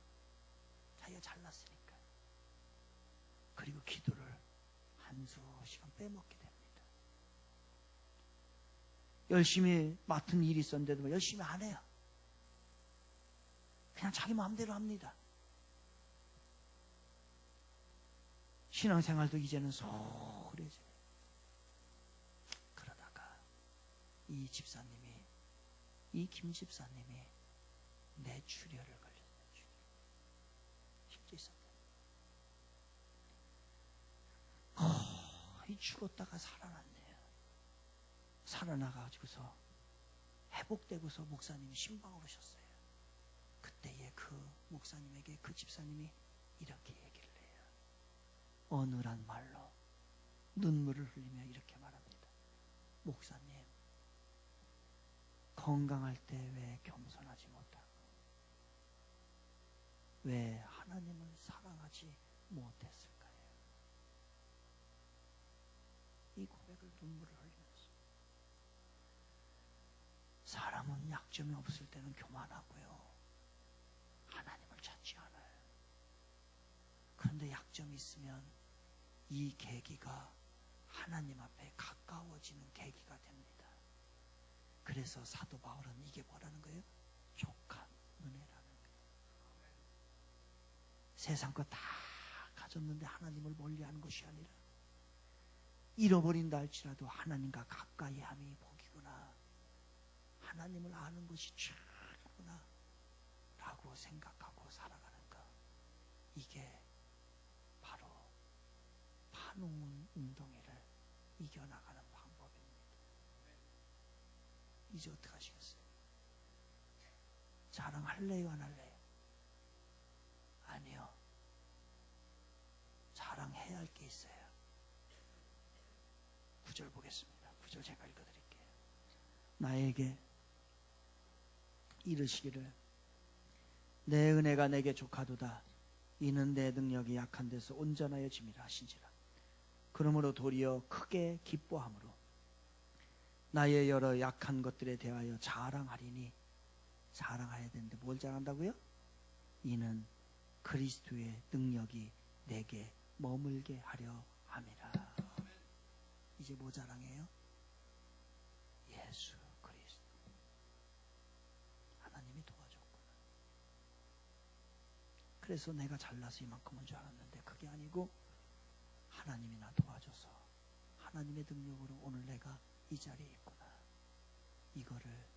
자기가 잘났으니까. 그리고 기도를 한두 시간 빼먹게 됩니다. 열심히 맡은 일이 있었는데도 열심히 안 해요. 그냥 자기 마음대로 합니다. 신앙생활도 이제는 소홀해져요. 그러다가 이 집사님이, 이 김 집사님이 뇌출혈을 걸렸어요. 실제 있었대요. 거의 죽었다가 살아났네요. 살아나가지고서 회복되고서 목사님이 신방을 오셨어요. 그때에 그 목사님에게 그 집사님이 이렇게 얘기를 해요. 어느한 말로 눈물을 흘리며 이렇게 말합니다. 목사님, 건강할 때 왜 겸손하지 못하고 왜 하나님을 사랑하지 못했을까요? 이 고백을 눈물을 흘리면서, 사람은 약점이 없을 때는 교만하고요, 하나님을 찾지 않아요. 그런데 약점이 있으면 이 계기가 하나님 앞에 가까워지는 계기가 됩니다. 그래서 사도 바울은 이게 뭐라는 거예요? 족한 은혜라는 거예요. 세상 거 다 가졌는데 하나님을 멀리하는 것이 아니라, 잃어버린다 할지라도 하나님과 가까이 함이 복이구나, 하나님을 아는 것이 최고구나 라고 생각하고 살아가는 것, 이게 바로 파놓은 웅덩이를 이겨나가는 방법입니다. 이제 어떻게 하시겠어요? 자랑할래요, 안 할래요? 아니요. 자랑해야 할 게 있어요. 9절 보겠습니다. 9절 제가 읽어드릴게요. 나에게 이르시기를 내 은혜가 내게 족하도다. 이는 내 능력이 약한 데서 온전하여 짐이라 하신지라. 그러므로 도리어 크게 기뻐함으로 나의 여러 약한 것들에 대하여 자랑하리니, 자랑해야 되는데 뭘 자랑한다고요? 이는 그리스도의 능력이 내게 머물게 하려 함이라. 이제 뭐 자랑해요? 예수 그리스도. 하나님이 도와줬구나. 그래서 내가 잘나서 이만큼인 줄 알았는데 그게 아니고 하나님이 나 도와줘서 하나님의 능력으로 오늘 내가 이 자리에 있구나. 이거를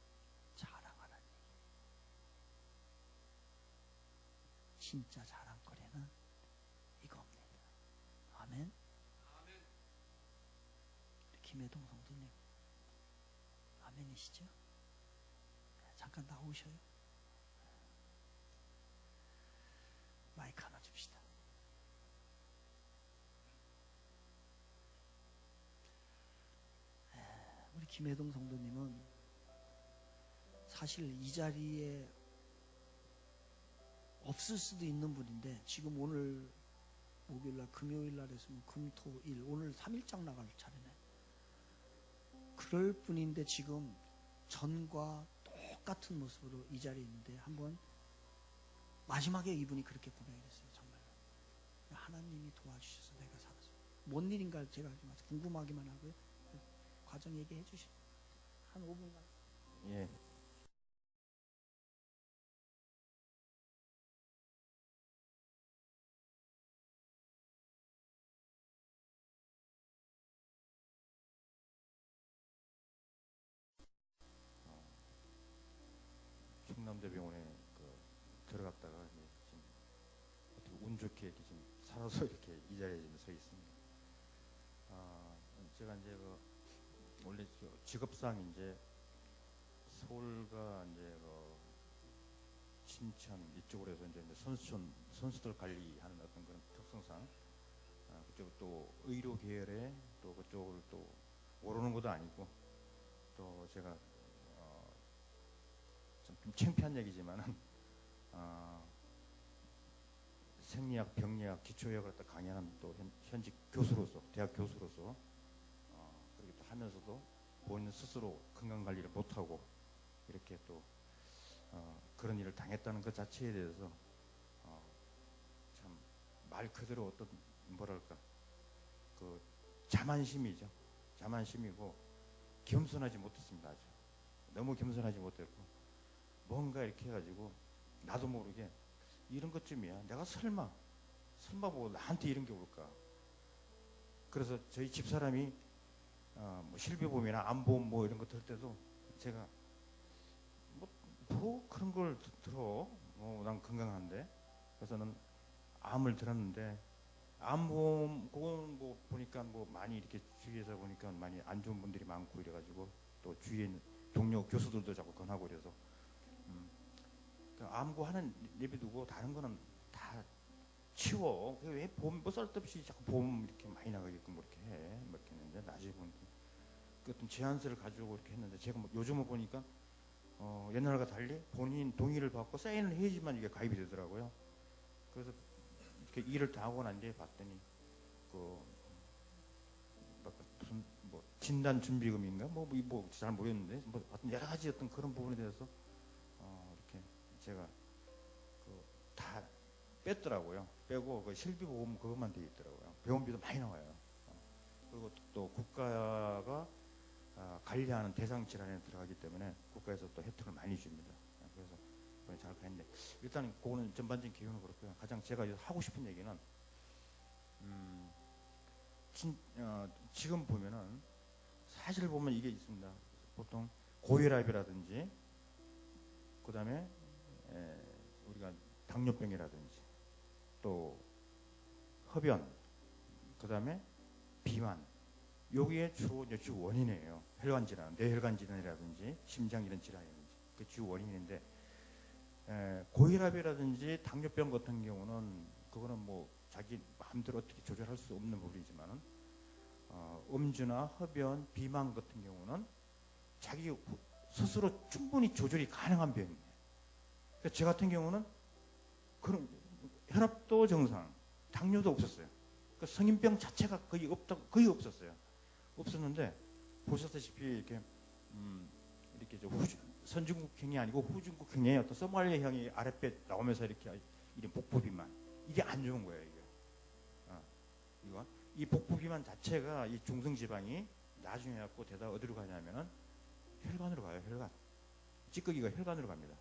자랑하는 얘기. 진짜 자랑거리는 이겁니다. 아멘. 김혜동 성도님, 아멘이시죠? 잠깐 나오셔요. 마이크 하나 줍시다. 우리 김혜동 성도님은 사실 이 자리에 없을 수도 있는 분인데, 지금 오늘 목요일날 금요일날 했으면 금토일 오늘 3일장 나갈 차례네. 그럴 뿐인데 지금 전과 똑같은 모습으로 이 자리에 있는데, 한번 마지막에 이분이 그렇게 고백을 했어요. 정말로 하나님이 도와주셔서 내가 살았어요. 뭔 일인가 제가 좀 궁금하기만 하고요. 과정 얘기해 주시죠. 한 5분간. 예. 좋게 이렇게 좀 살아서 이렇게 이 자리에 좀 서 있습니다. 제가 이제 원래 직업상 이제 서울과 이제 신천 이쪽으로 해서 이제 선수들 관리하는 어떤 그런 특성상 그쪽 또 의료 계열에 또 그쪽을 또 모르는 것도 아니고 또 제가 좀 창피한 얘기지만은 생리학, 병리학, 기초의학을 갖다 강의하는 또 현직 교수로서 대학 교수로서 그렇게 또 하면서도 본인 스스로 건강 관리를 못하고 이렇게 또 그런 일을 당했다는 것 자체에 대해서 참 말 그대로 어떤 뭐랄까 그 자만심이죠. 자만심이고 겸손하지 못했습니다. 아주 너무 겸손하지 못했고 뭔가 이렇게 해가지고 나도 모르게 이런 것쯤이야. 내가 설마 뭐 나한테 이런 게 올까? 그래서 저희 집사람이 뭐 실비보험이나 암보험 뭐 이런 거 들 때도 제가 뭐 그런 걸 들어. 난 건강한데. 그래서는 암을 들었는데 암보험 그건 뭐 보니까 뭐 많이 이렇게 주위에서 보니까 많이 안 좋은 분들이 많고 이래가지고 또 주위에 있는 동료 교수들도 자꾸 권하고 그래서 그러니까 암고 하는 내비두고 다른 거는 다 치워. 왜 보험 뭐 쓸데없이 자꾸 보험 이렇게 많이 나가게끔 뭐 이렇게 해. 뭐 이렇게 했는데 나중에 보니까 그 어떤 제안서를 가지고 이렇게 했는데 제가 뭐 요즘은 보니까 옛날과 달리 본인 동의를 받고 사인을 해야지만 이게 가입이 되더라고요. 그래서 이렇게 일을 다 하고 난 뒤에 봤더니 무슨 뭐 진단 준비금인가 뭐 잘 모르겠는데 뭐 하여튼 여러 가지 어떤 그런 부분에 대해서 이렇게 제가 다 뺐더라고요. 빼고 그 실비보험 그것만 돼 있더라고요. 병원비도 많이 나와요. 그리고 또 국가가 관리하는 대상 질환에 들어가기 때문에 국가에서 또 혜택을 많이 줍니다. 그래서 잘 가는데 일단 그거는 전반적인 기운은 그렇고요. 가장 제가 하고 싶은 얘기는 지금 보면은 사실 보면 이게 있습니다. 보통 고혈압이라든지 그 다음에 우리가 당뇨병이라든지 또 흡연 그 다음에 비만 여기에 주 원인이에요. 혈관 질환, 뇌혈관 질환이라든지 심장 이런 질환이라든지 그 주 원인인데 고혈압이라든지 당뇨병 같은 경우는 그거는 뭐 자기 마음대로 어떻게 조절할 수 없는 부분이지만은 음주나 흡연, 비만 같은 경우는 자기 스스로 충분히 조절이 가능한 병이에요. 그러니까 저 같은 경우는 그런 혈압도 정상, 당뇨도 없었어요. 그러니까 성인병 자체가 거의 없었어요. 없었는데 보셨다시피 이렇게 선진국형이 아니고 후진국형의 어떤 소말리아형이 아랫배 나오면서 이렇게 이런 복부 비만 이게 안 좋은 거예요. 이 복부 비만 자체가 이 중성 지방이 나중에 갖고 대다 어디로 가냐면은 혈관으로 가요. 혈관 찌꺼기가 혈관으로 갑니다.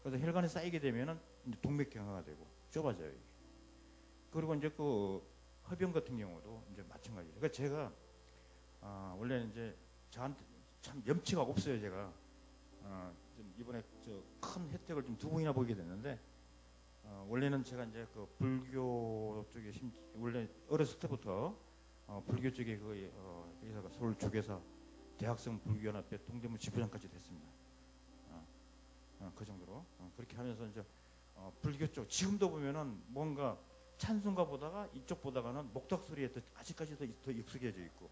그래서 혈관에 쌓이게 되면은 이제 동맥경화가 되고 좁아져요. 이게. 그리고 이제 그 흡연 같은 경우도 이제 마찬가지예요. 그러니까 제가 원래 이제 저한테 참 염치가 없어요. 제가 좀 이번에 큰 혜택을 좀 2번이나 보게 됐는데 원래는 제가 이제 그 불교 쪽에 원래 어렸을 때부터 불교 쪽에 여기서 서울 조계사 대학생 불교연합회 동대문 지부장까지 됐습니다. 그 정도로 그렇게 하면서 이제 불교 쪽 지금도 보면은 뭔가 찬송가 보다가 이쪽 보다가는 목탁 소리에 아직까지도 더 익숙해져 있고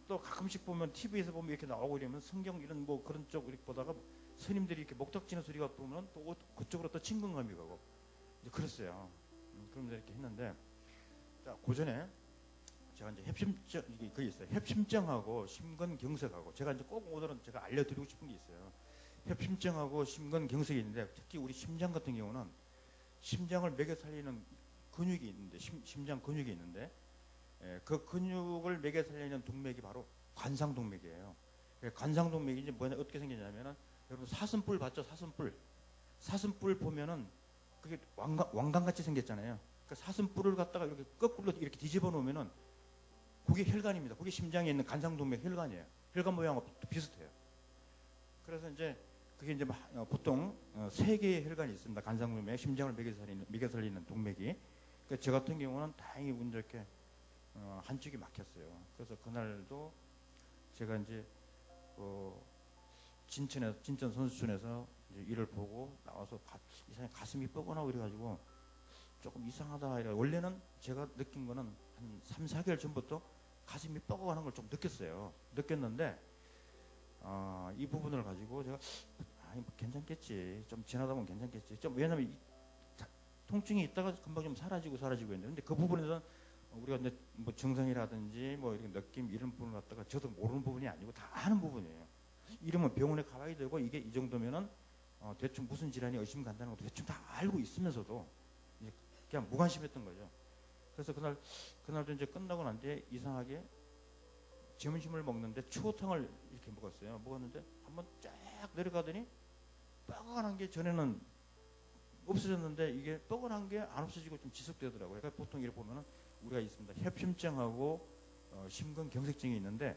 또 가끔씩 보면 TV에서 보면 이렇게 나오고 이러면 성경 이런 뭐 그런 쪽 이렇게 보다가 스님들이 이렇게 목탁 치는 소리가 보면 또 그쪽으로 또 친근감이 가고 이제 그랬어요. 그러면서 이렇게 했는데 자 고전에 제가 이제 협심증 이게 있어요. 협심증하고 심근경색하고 제가 이제 꼭 오늘은 제가 알려드리고 싶은 게 있어요. 협심증하고 심근경색이 있는데 특히 우리 심장 같은 경우는 심장을 먹여 살리는 근육이 있는데 심장 근육이 있는데 그 근육을 먹여 살리는 동맥이 바로 관상동맥이에요. 관상동맥이 이제 뭐냐 어떻게 생기냐면은 여러분 사슴뿔 봤죠? 사슴뿔 보면은 그게 왕관같이 생겼잖아요. 그 사슴뿔을 갖다가 이렇게 거꾸로 이렇게 뒤집어 놓으면은 그게 혈관입니다. 그게 심장에 있는 관상동맥 혈관이에요. 혈관 모양하고 비슷해요. 그래서 이제 그게 이제 보통 세 개의 혈관이 있습니다. 간상동맥, 심장을 먹여 살리는 동맥이. 그러니까 저 같은 경우는 다행히 운 좋게 한쪽이 막혔어요. 그래서 그날도 제가 이제 진천 선수촌에서 이제 일을 보고 나와서 이상하게 가슴이 뻐근하고 이래가지고 조금 이상하다. 이래. 원래는 제가 느낀 거는 한 3, 4개월 전부터 가슴이 뻐근한 걸 좀 느꼈어요. 느꼈는데 이 부분을 가지고 제가 뭐 괜찮겠지. 좀 지나다 보면 괜찮겠지. 좀 왜냐면 통증이 있다가 금방 좀 사라지고 있는데 근데 그 부분에서는 우리가 이제 뭐 증상이라든지 뭐 이런 느낌 이런 부분을 갖다가 저도 모르는 부분이 아니고 다 아는 부분이에요. 이러면 병원에 가봐야 되고 이게 이 정도면은 대충 무슨 질환이 의심 간다는 것도 대충 다 알고 있으면서도 이제 그냥 무관심했던 거죠. 그래서 그날도 이제 끝나고 난 뒤에 이상하게 점심을 먹는데 추어탕을 이렇게 먹었어요. 먹었는데 한번 쫙 내려가더니 뻐근한 게 전에는 없어졌는데 이게 뻐근한 게 안 없어지고 좀 지속되더라고요. 그러니까 보통 이렇게 보면은 우리가 있습니다. 협심증하고 심근경색증이 있는데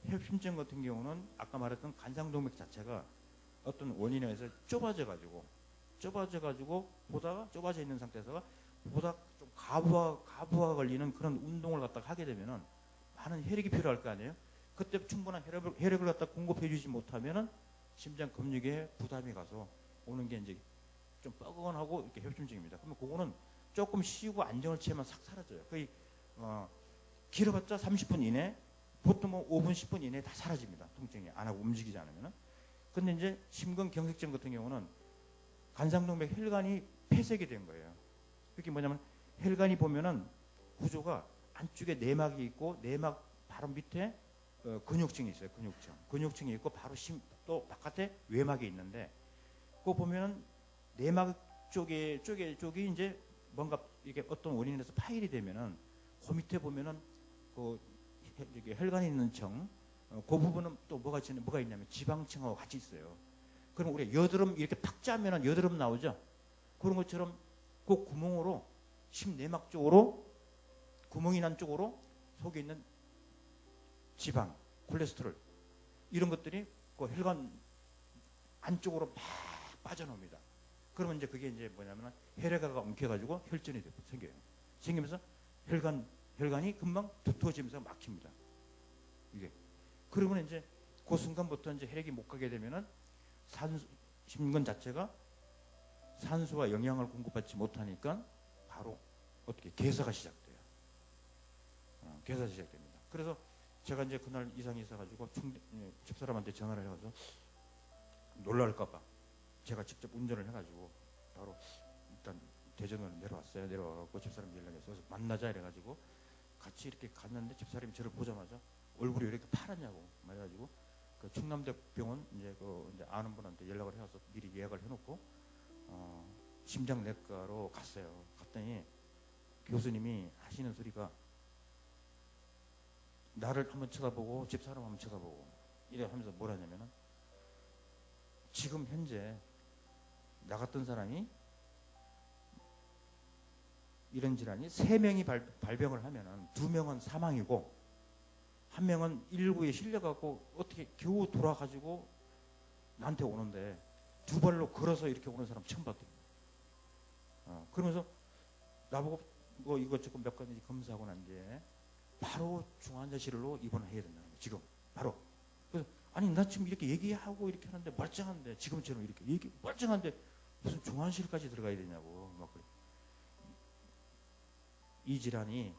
협심증 같은 경우는 아까 말했던 간상동맥 자체가 어떤 원인에 의해서 좁아져 가지고 보다가 좁아져 있는 상태에서 보다 좀 가부가 걸리는 그런 운동을 갖다가 하게 되면은 많은 혈액이 필요할 거 아니에요. 그때 충분한 혈액을 갖다 공급해 주지 못하면은 심장 근육에 부담이 가서 오는 게 이제 좀 뻐근하고 이렇게 협심증입니다. 그러면 그거는 조금 쉬고 안정을 취하면 싹 사라져요. 거의 길어봤자 30분 이내, 보통 뭐 5분, 10분 이내에 다 사라집니다. 통증이 안 하고 움직이지 않으면은. 근데 이제 심근경색증 같은 경우는 간상동맥 혈관이 폐색이 된 거예요. 그게 뭐냐면 혈관이 보면은 구조가 안쪽에 내막이 있고 내막 바로 밑에 근육층이 있어요. 근육층이 있고 바로 또 바깥에 외막이 있는데 그거 보면은 내막 쪽이 이제 뭔가 이게 어떤 원인에서 파열이 되면은 그 밑에 보면은 그 혈관이 있는 층, 그 부분은 또 뭐가 있냐면 지방층하고 같이 있어요. 그럼 우리가 여드름 이렇게 팍 짜면은 여드름 나오죠. 그런 것처럼 그 구멍으로 심내막 쪽으로 구멍이 난 쪽으로 속에 있는 지방, 콜레스테롤 이런 것들이 그 혈관 안쪽으로 막 빠져나옵니다. 그러면 이제 그게 이제 뭐냐면 혈액화가 엉켜가지고 혈전이 생겨요. 생기면서 혈관이 금방 두터워지면서 막힙니다. 이게 그러면 이제 그 순간부터 이제 혈액이 못 가게 되면은 심근 자체가 산소와 영양을 공급받지 못하니까 바로 어떻게 개사가 시작돼요. 개사가 시작됩니다. 그래서 제가 이제 그날 이상이 있어가지고 집사람한테 전화를 해가지고 놀랄까봐 제가 직접 운전을 해가지고 바로 일단 대전으로 내려왔어요. 내려와갖고 집사람 연락해서 그래서 만나자 이래가지고 같이 이렇게 갔는데 집사람이 저를 보자마자 얼굴이 왜 이렇게 파랗냐고 말해가지고 그 충남대병원 이제 이제 아는 분한테 연락을 해서 미리 예약을 해놓고 심장내과로 갔어요. 갔더니 교수님이 하시는 소리가 나를 한번 쳐다보고 집사람 한번 쳐다보고 이래 하면서 뭘 하냐면은 지금 현재 나 같은 사람이 이런 질환이 3명이 발병을 하면은 2명은 사망이고 1명은 119에 실려갖고 어떻게 겨우 돌아가지고 나한테 오는데 2발로 걸어서 이렇게 오는 사람 처음 봤대요. 그러면서 나보고 뭐 이것저것 몇 가지 검사하고 난 뒤에 바로 중환자실로 입원을 해야 된다는 거예요. 지금 바로. 그래서 아니 나 지금 이렇게 얘기하고 이렇게 하는데 멀쩡한데 지금처럼 이렇게 멀쩡한데 무슨 중환실까지 들어가야 되냐고 막 그래. 이 질환이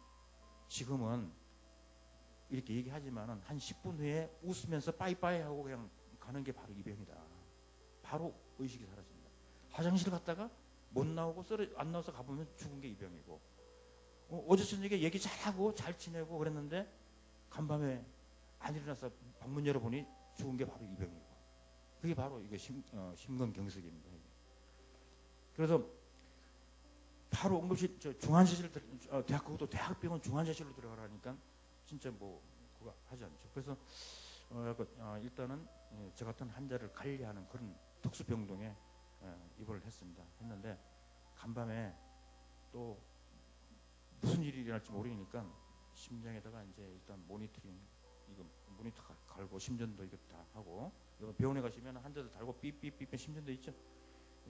지금은 이렇게 얘기하지만은 한 10분 후에 웃으면서 빠이빠이 하고 그냥 가는 게 바로 이 병이다. 바로 의식이 사라집니다. 화장실 갔다가 못 나오고 안 나와서 가보면 죽은 게 이 병이고 어제 저녁에 얘기 잘하고 잘 지내고 그랬는데 간밤에 안 일어나서 방문 열어보니 죽은 게 바로 이 병이고 그게 바로 이거 심근경색입니다. 그래서 바로 응급실 중환자실 그것도 대학병원 중환자실로 들어가라니까 진짜 뭐 그거 하지 않죠. 그래서 일단은 저 같은 환자를 관리하는 그런 특수병동에 입원을 했는데 간밤에 또 무슨 일이 일어날지 모르니까 심장에다가 이제 일단 모니터링 이거 문이 다 갈고 심전도 이거 다 하고 병원에 가시면 한 대도 달고 삐삐삐삐 심전도 있죠.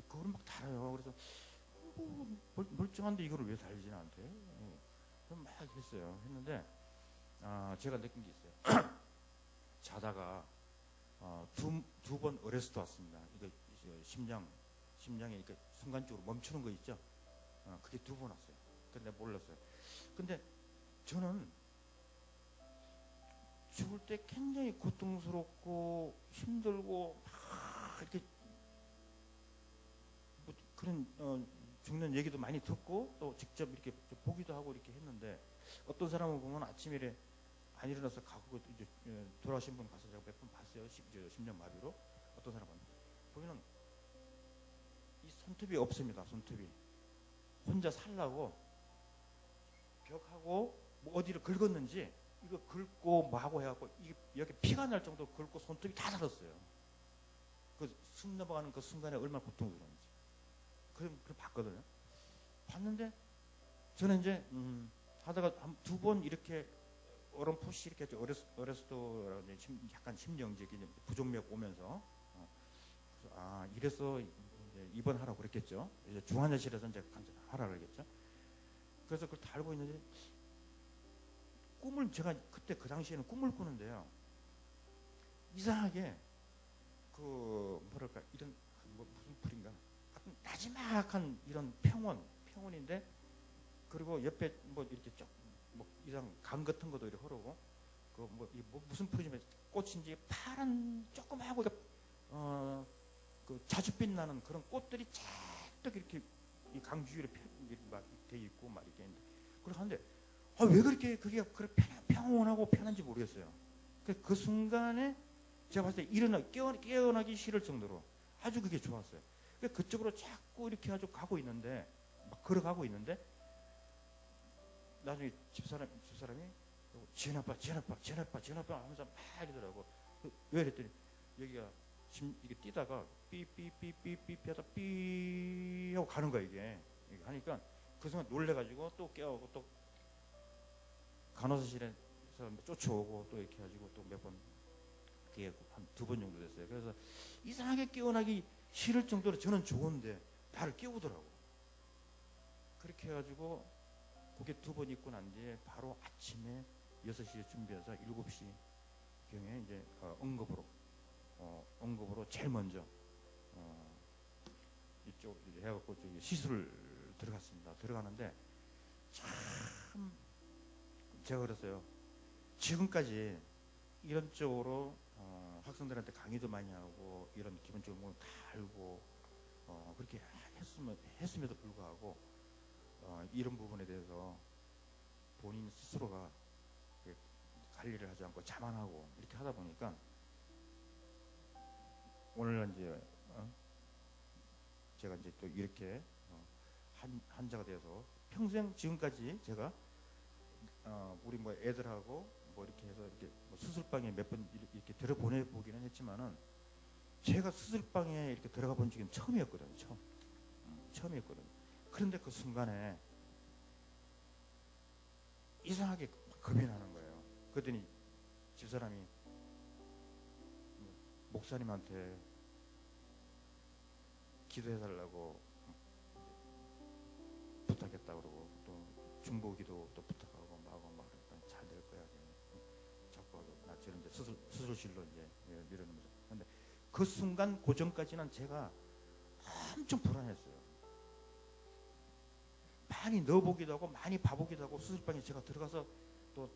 그걸 막 달아요. 그래서 멀쩡한데 이거를 왜 달지 나한테? 그럼 막 했어요. 했는데 제가 느낀 게 있어요. 자다가 두 번 어레스트 왔습니다. 이거 심장에 이렇게 순간적으로 멈추는 거 있죠. 그게 두 번 왔어요. 근데 몰랐어요. 근데 저는 죽을 때 굉장히 고통스럽고 힘들고 막 이렇게 뭐 그런 죽는 얘기도 많이 듣고 또 직접 이렇게 보기도 하고 이렇게 했는데 어떤 사람을 보면 아침에 안 일어나서 가고 이제 돌아가신 분 가서 제가 몇 번 봤어요. 심장마비로. 어떤 사람은 보면은 이 손톱이 없습니다. 손톱이 혼자 살라고 벽하고 뭐 어디를 긁었는지 이거 긁고 뭐하고 해갖고 여기 피가 날 정도로 긁고 손톱이 다 살았어요. 숨 넘어가는 그 순간에 얼마나 고통스러운지. 그럼 봤거든요. 봤는데 저는 이제 하다가 두 번 이렇게 어렴풋이 이렇게 어레스토라고 약간 심정적인 부종맥 오면서 이래서 이제 입원하라고 그랬겠죠. 이제 중환자실에서 이제 하라 그랬겠죠. 그래서 그걸 달고 있는데 제가 그때 그 당시에는 꿈을 꾸는데요. 이상하게 뭐랄까 이런 무슨 풀인가 나지막한 이런 평원인데 그리고 옆에 뭐 이렇게 뭐 이상 강 같은 것도 이렇게 흐르고 무슨 풀이지만 꽃인지 파란 조그마하고 그 자줏빛 나는 그런 꽃들이 쫙 이렇게 이 강 주위로 막 돼 있고 막 이렇게 있는데 그렇게 하는데 왜 그렇게 그게 그렇게 평온하고 편한지 모르겠어요. 그 순간에 제가 봤을 때 깨어나기 싫을 정도로 아주 그게 좋았어요. 그쪽으로 자꾸 이렇게 아주 가고 있는데 막 걸어가고 있는데 나중에 집사람이 지연아빠 하면서 막 이러더라고. 왜 이랬더니 여기가 이게 뛰다가 삐삐삐삐삐 하다 삐 하고 가는 거야 이게 하니까 그 순간 놀래가지고 또 깨어오고 또 간호사실에서 쫓아오고 또 이렇게 해가지고 또 몇 번 그게 한 두 번 정도 됐어요. 그래서 이상하게 깨어나기 싫을 정도로 저는 좋은데 나를 깨우더라고. 그렇게 해가지고 그게 두 번 있고 난 뒤에 바로 아침에 6시에 준비해서 7시 경에 이제 응급으로 제일 먼저 이쪽 해갖고 시술을 들어갔습니다. 들어가는데 참 제가 그랬어요. 지금까지 이런 쪽으로 학생들한테 강의도 많이 하고 이런 기본적인 걸 다 알고 그렇게 했음에도 불구하고 이런 부분에 대해서 본인 스스로가 관리를 하지 않고 자만하고 이렇게 하다 보니까 오늘 이제 제가 이제 또 이렇게 환자가 돼서 평생 지금까지 제가 우리 뭐 애들하고 뭐 이렇게 해서 이렇게 뭐 수술방에 몇 번 이렇게 들어보내 보기는 했지만은 제가 수술방에 이렇게 들어가 본 적은 처음이었거든요. 처음이었거든요. 그런데 그 순간에 이상하게 겁이 나는 거예요. 그랬더니 집사람이 목사님한테 기도해달라고 부탁했다 그러고 또 중보기도 또 부탁하고 막 그러니까 잘 될 거야. 자꾸 나 지금 이제 수술실로 이제 밀어넣으면서. 근데 그 순간 그 전까지는 제가 엄청 불안했어요. 많이 넣어보기도 하고 많이 봐보기도 하고 수술방에 제가 들어가서 또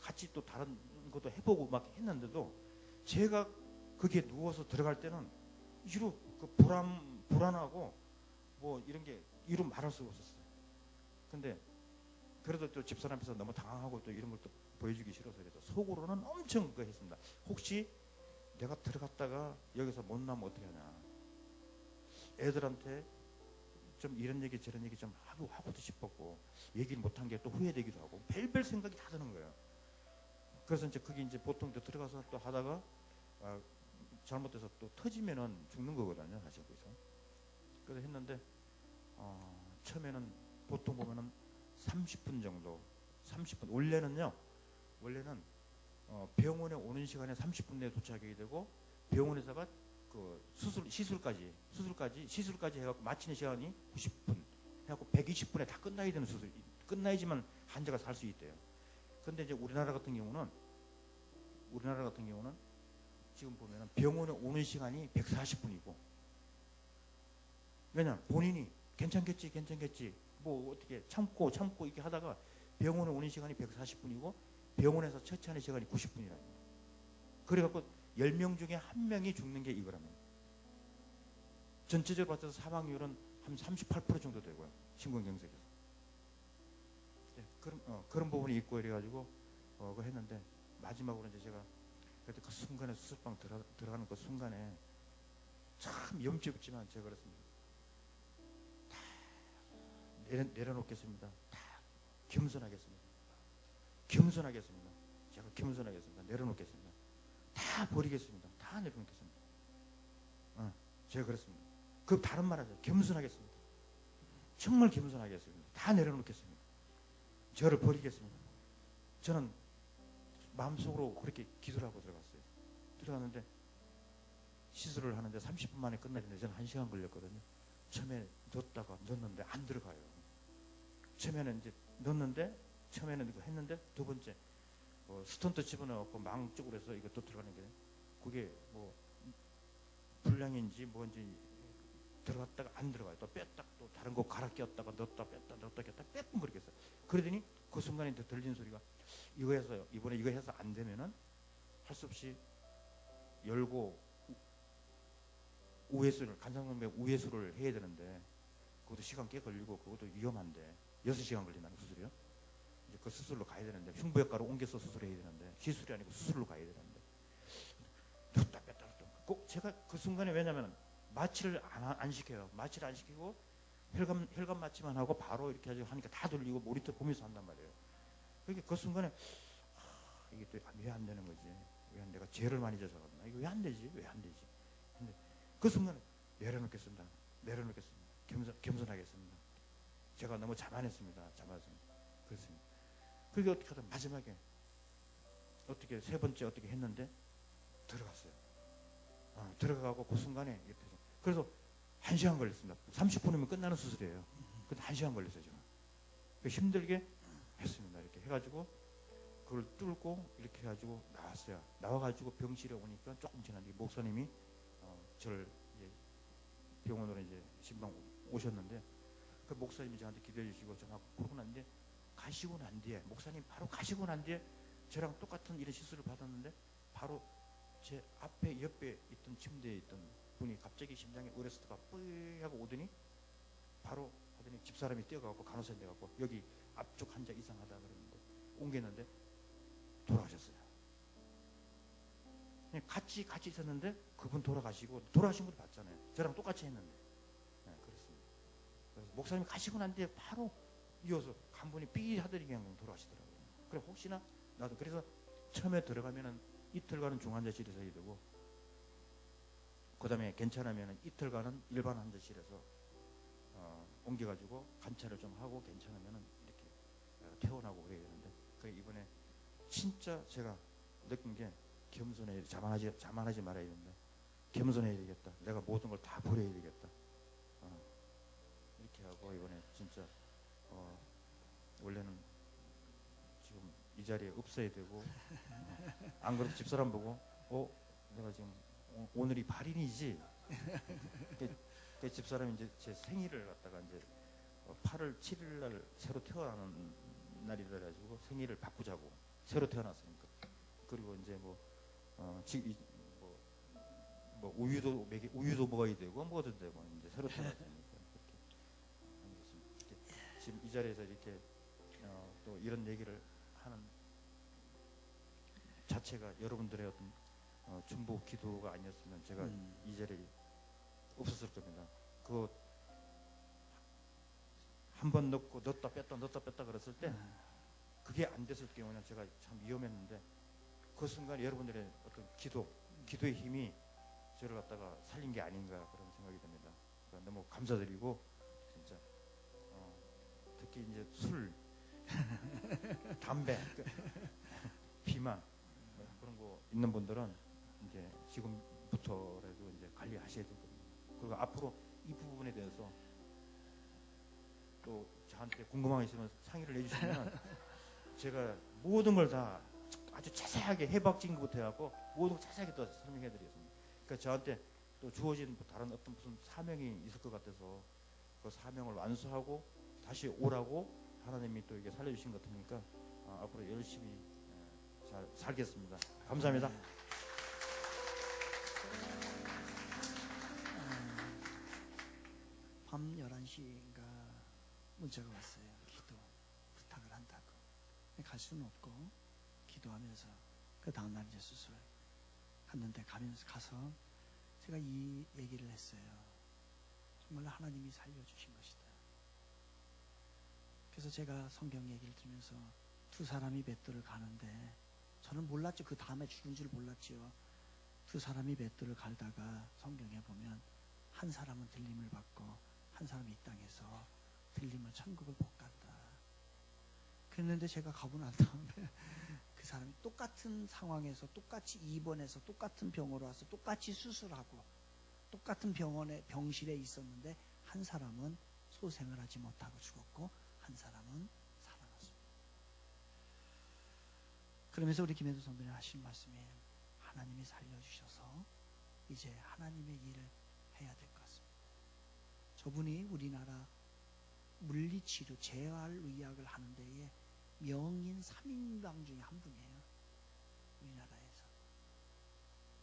같이 또 다른 것도 해보고 막 했는데도 제가 거기에 누워서 들어갈 때는 이루 그 불안하고 뭐 이런 게 이루 말할 수가 없었어요. 근데 그래도 또 집사람 앞에서 너무 당황하고 또 이런 걸 또 보여주기 싫어서 그래서 속으로는 엄청 그거 했습니다. 혹시 내가 들어갔다가 여기서 못 나면 어떻게 하냐. 애들한테 좀 이런 얘기 저런 얘기 좀 하고도 싶었고 얘기를 못한 게 또 후회되기도 하고 별별 생각이 다 드는 거예요. 그래서 이제 그게 이제 보통 또 들어가서 또 하다가 잘못돼서 또 터지면은 죽는 거거든요. 사실 거기서. 그래서 했는데 처음에는 보통 보면은 30분 정도 30분 원래는 병원에 오는 시간에 30분 내에 도착하게 되고 병원에서가 그 시술까지 해갖고 마치는 시간이 90분 해갖고 120분에 다 끝나야 되는 수술, 끝나야지만 환자가 살 수 있대요. 근데 이제 우리나라 같은 경우는 지금 보면은 병원에 오는 시간이 140분이고, 왜냐면 본인이 괜찮겠지 뭐 어떻게 참고 이렇게 하다가 병원에 오는 시간이 140분이고 병원에서 처치하는 시간이 90분이랍니다. 그래갖고 10명 중에 1명이 죽는 게 이거랍니다. 전체적으로 봤을 때 사망률은 한 38% 정도 되고요. 심근경색에서. 네, 그런 부분이 있고 이래가지고 그거 했는데, 마지막으로 이제 제가 그때 그 순간에 수술방 들어가는 그 순간에 참 염치 없지만 제가 그랬습니다. 다 내려놓겠습니다. 다 겸손하겠습니다. 제가 겸손하겠습니다. 내려놓겠습니다. 다 버리겠습니다. 다 내려놓겠습니다. 제가 그랬습니다. 그 다른 말 하죠. 겸손하겠습니다. 정말 겸손하겠습니다. 다 내려놓겠습니다. 저를 버리겠습니다. 저는 마음속으로 그렇게 기도를 하고 들어갔어요. 들어갔는데 시술을 하는데 30분 만에 끝나는데 저는 1시간 걸렸거든요. 처음에 넣었는데 안 들어가요. 처음에는 이제 넣었는데 처음에는 이거 했는데 두 번째 스턴트 집어넣고 망 쪽으로 해서 이거 또 들어가는 게 그게 뭐 불량인지 뭔지 들어갔다가 안 들어가요. 또 뺐다 또 다른 거 갈아 꼈다가 넣었다 뺐다 빼끔 그러겠어요. 그러더니 그 순간에 들린 소리가 이번에 이거 해서 안 되면은 할 수 없이 열고 우회수를 간상동맥 우회수를 해야 되는데 그것도 시간 꽤 걸리고 그것도 위험한데 6시간 걸린다는 수술이요. 이제 그 수술로 가야 되는데 흉부외과로 옮겨서 수술해야 되는데 시술이 아니고 수술로 가야 되는데 넣었다 뺐다 꼭 제가 그 순간에 왜냐면 마취를 안 시켜요. 마취를 안 시키고 혈관 마취만 하고 바로 이렇게 하니까 다 돌리고 모니터 보면서 한단 말이에요. 그러니까 그 순간에 이게 또 왜 안 되는 거지? 왜 내가 죄를 많이 져서 그러나? 이거 왜 안 되지? 근데 그 순간에 내려놓겠습니다. 겸손하겠습니다. 제가 너무 자만했습니다. 그렇습니다. 그게 어떻게 하다 마지막에 어떻게 세 번째 어떻게 했는데 들어갔어요. 들어가고 그 순간에 그래서 1시간 걸렸습니다. 30분이면 끝나는 수술이에요. 근데 1시간 걸렸어요, 제가. 힘들게 했습니다. 이렇게 해가지고 그걸 뚫고 이렇게 해가지고 나왔어요. 나와가지고 병실에 오니까 조금 지난 뒤 목사님이 저를 이제 병원으로 이제 신방 오셨는데 그 목사님이 저한테 기도해 주시고 전하고 그러고 난 뒤에 목사님 바로 가시고 난 뒤에 저랑 똑같은 이런 시술을 받았는데 바로 제 앞에 옆에 있던 침대에 있던 분이 갑자기 심장에 의뢰스트가 뿌이 하고 오더니 바로 하더니 집사람이 뛰어가고 간호사님 돼갖고 여기 앞쪽 환자 이상하다 그랬는데 옮겼는데 돌아가셨어요. 그냥 같이 있었는데 그분 돌아가신 것도 봤잖아요. 저랑 똑같이 했는데. 네, 그렇습니다. 그래서 목사님이 가시고 난 뒤에 바로 이어서 한 분이 삐 하더니 그냥 돌아가시더라고요. 그래 혹시나 나도 그래서 처음에 들어가면은 이틀간은 중환자실에서 해야 되고 그 다음에 괜찮으면 이틀간은 일반 환자실에서 옮겨가지고 관찰을 좀 하고 괜찮으면 이렇게 퇴원하고 그래야 되는데 그래 이번에 진짜 제가 느낀 게 겸손해야 자만하지 말아야 된다. 겸손해야 되겠다. 내가 모든 걸 다 버려야 되겠다. 이렇게 하고 이번에 진짜 원래는 지금 이 자리에 없어야 되고 안 그래도 집사람 보고 내가 지금 오늘이 발인이지. 그 집사람이 이제 제 생일을 갖다가 이제 8월 7일 날 새로 태어나는 날이라 가지고 생일을 바꾸자고 새로 태어났으니까 그리고 이제 우유도 먹어야 되고 뭐든 되고 이제 새로 태어났으니까 이렇게 지금 이 자리에서 이렇게 또 이런 얘기를 하는 자체가 여러분들의 어떤 중보 기도가 아니었으면 제가 이 자리에 없었을 겁니다. 그 한 번 넣고 넣었다 뺐다 그랬을 때 그게 안 됐을 경우는 제가 참 위험했는데 그 순간 여러분들의 어떤 기도의 힘이 저를 갖다가 살린 게 아닌가 그런 생각이 듭니다. 그러니까 너무 감사드리고 진짜 특히 이제 술, 담배, 비만 그런 거 있는 분들은 이제 지금부터라도 이제 관리하셔야 되거든요. 그리고 앞으로 이 부분에 대해서 또 저한테 궁금한 게 있으면 상의를 해주시면 제가 모든 걸 다 아주 자세하게 해박진부터 해갖고 모든 걸 자세하게 또 설명해드리겠습니다. 그러니까 저한테 또 주어진 다른 어떤 무슨 사명이 있을 것 같아서 그 사명을 완수하고 다시 오라고 하나님이 또 이게 살려주신 것 같으니까 앞으로 열심히 잘 살겠습니다. 감사합니다. 밤 11시인가 문자가 왔어요. 기도 부탁을 한다고. 갈 수는 없고 기도하면서 그 다음날 이제 수술 갔는데 가서 제가 이 얘기를 했어요. 정말 하나님이 살려주신 것이다. 그래서 제가 성경 얘기를 들으면서 두 사람이 맷돌을 가는데 저는 몰랐죠. 그 다음에 죽은 줄 몰랐죠. 두 사람이 맷돌을 갈다가 성경에 보면 한 사람은 들림을 받고 한 사람이 이 땅에서 들림을 천국을 못 간다. 그랬는데 제가 가고 난 다음에 그 사람이 똑같은 상황에서 똑같이 입원해서 똑같은 병으로 와서 똑같이 수술하고 똑같은 병실에 있었는데 한 사람은 소생을 하지 못하고 죽었고 한 사람은 살아났습니다. 그러면서 우리 김혜도 선배님 하신 말씀이 하나님이 살려주셔서 이제 하나님의 일을 해야 될 것 같습니다. 저분이 우리나라 물리치료, 재활의학을 하는 데에 명인 3인방 중에 한 분이에요. 우리나라에서.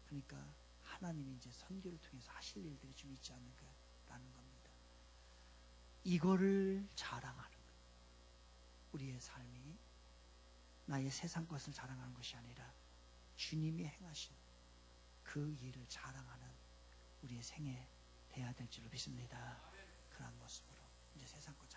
그러니까 하나님이 이제 선교를 통해서 하실 일들이 좀 있지 않을까라는 겁니다. 이거를 자랑하는 거예요. 우리의 삶이 나의 세상 것을 자랑하는 것이 아니라 주님이 행하신 그 일을 자랑하는 우리의 생애 돼야 될 줄로 믿습니다. 그러한 모습으로 이제 세상 것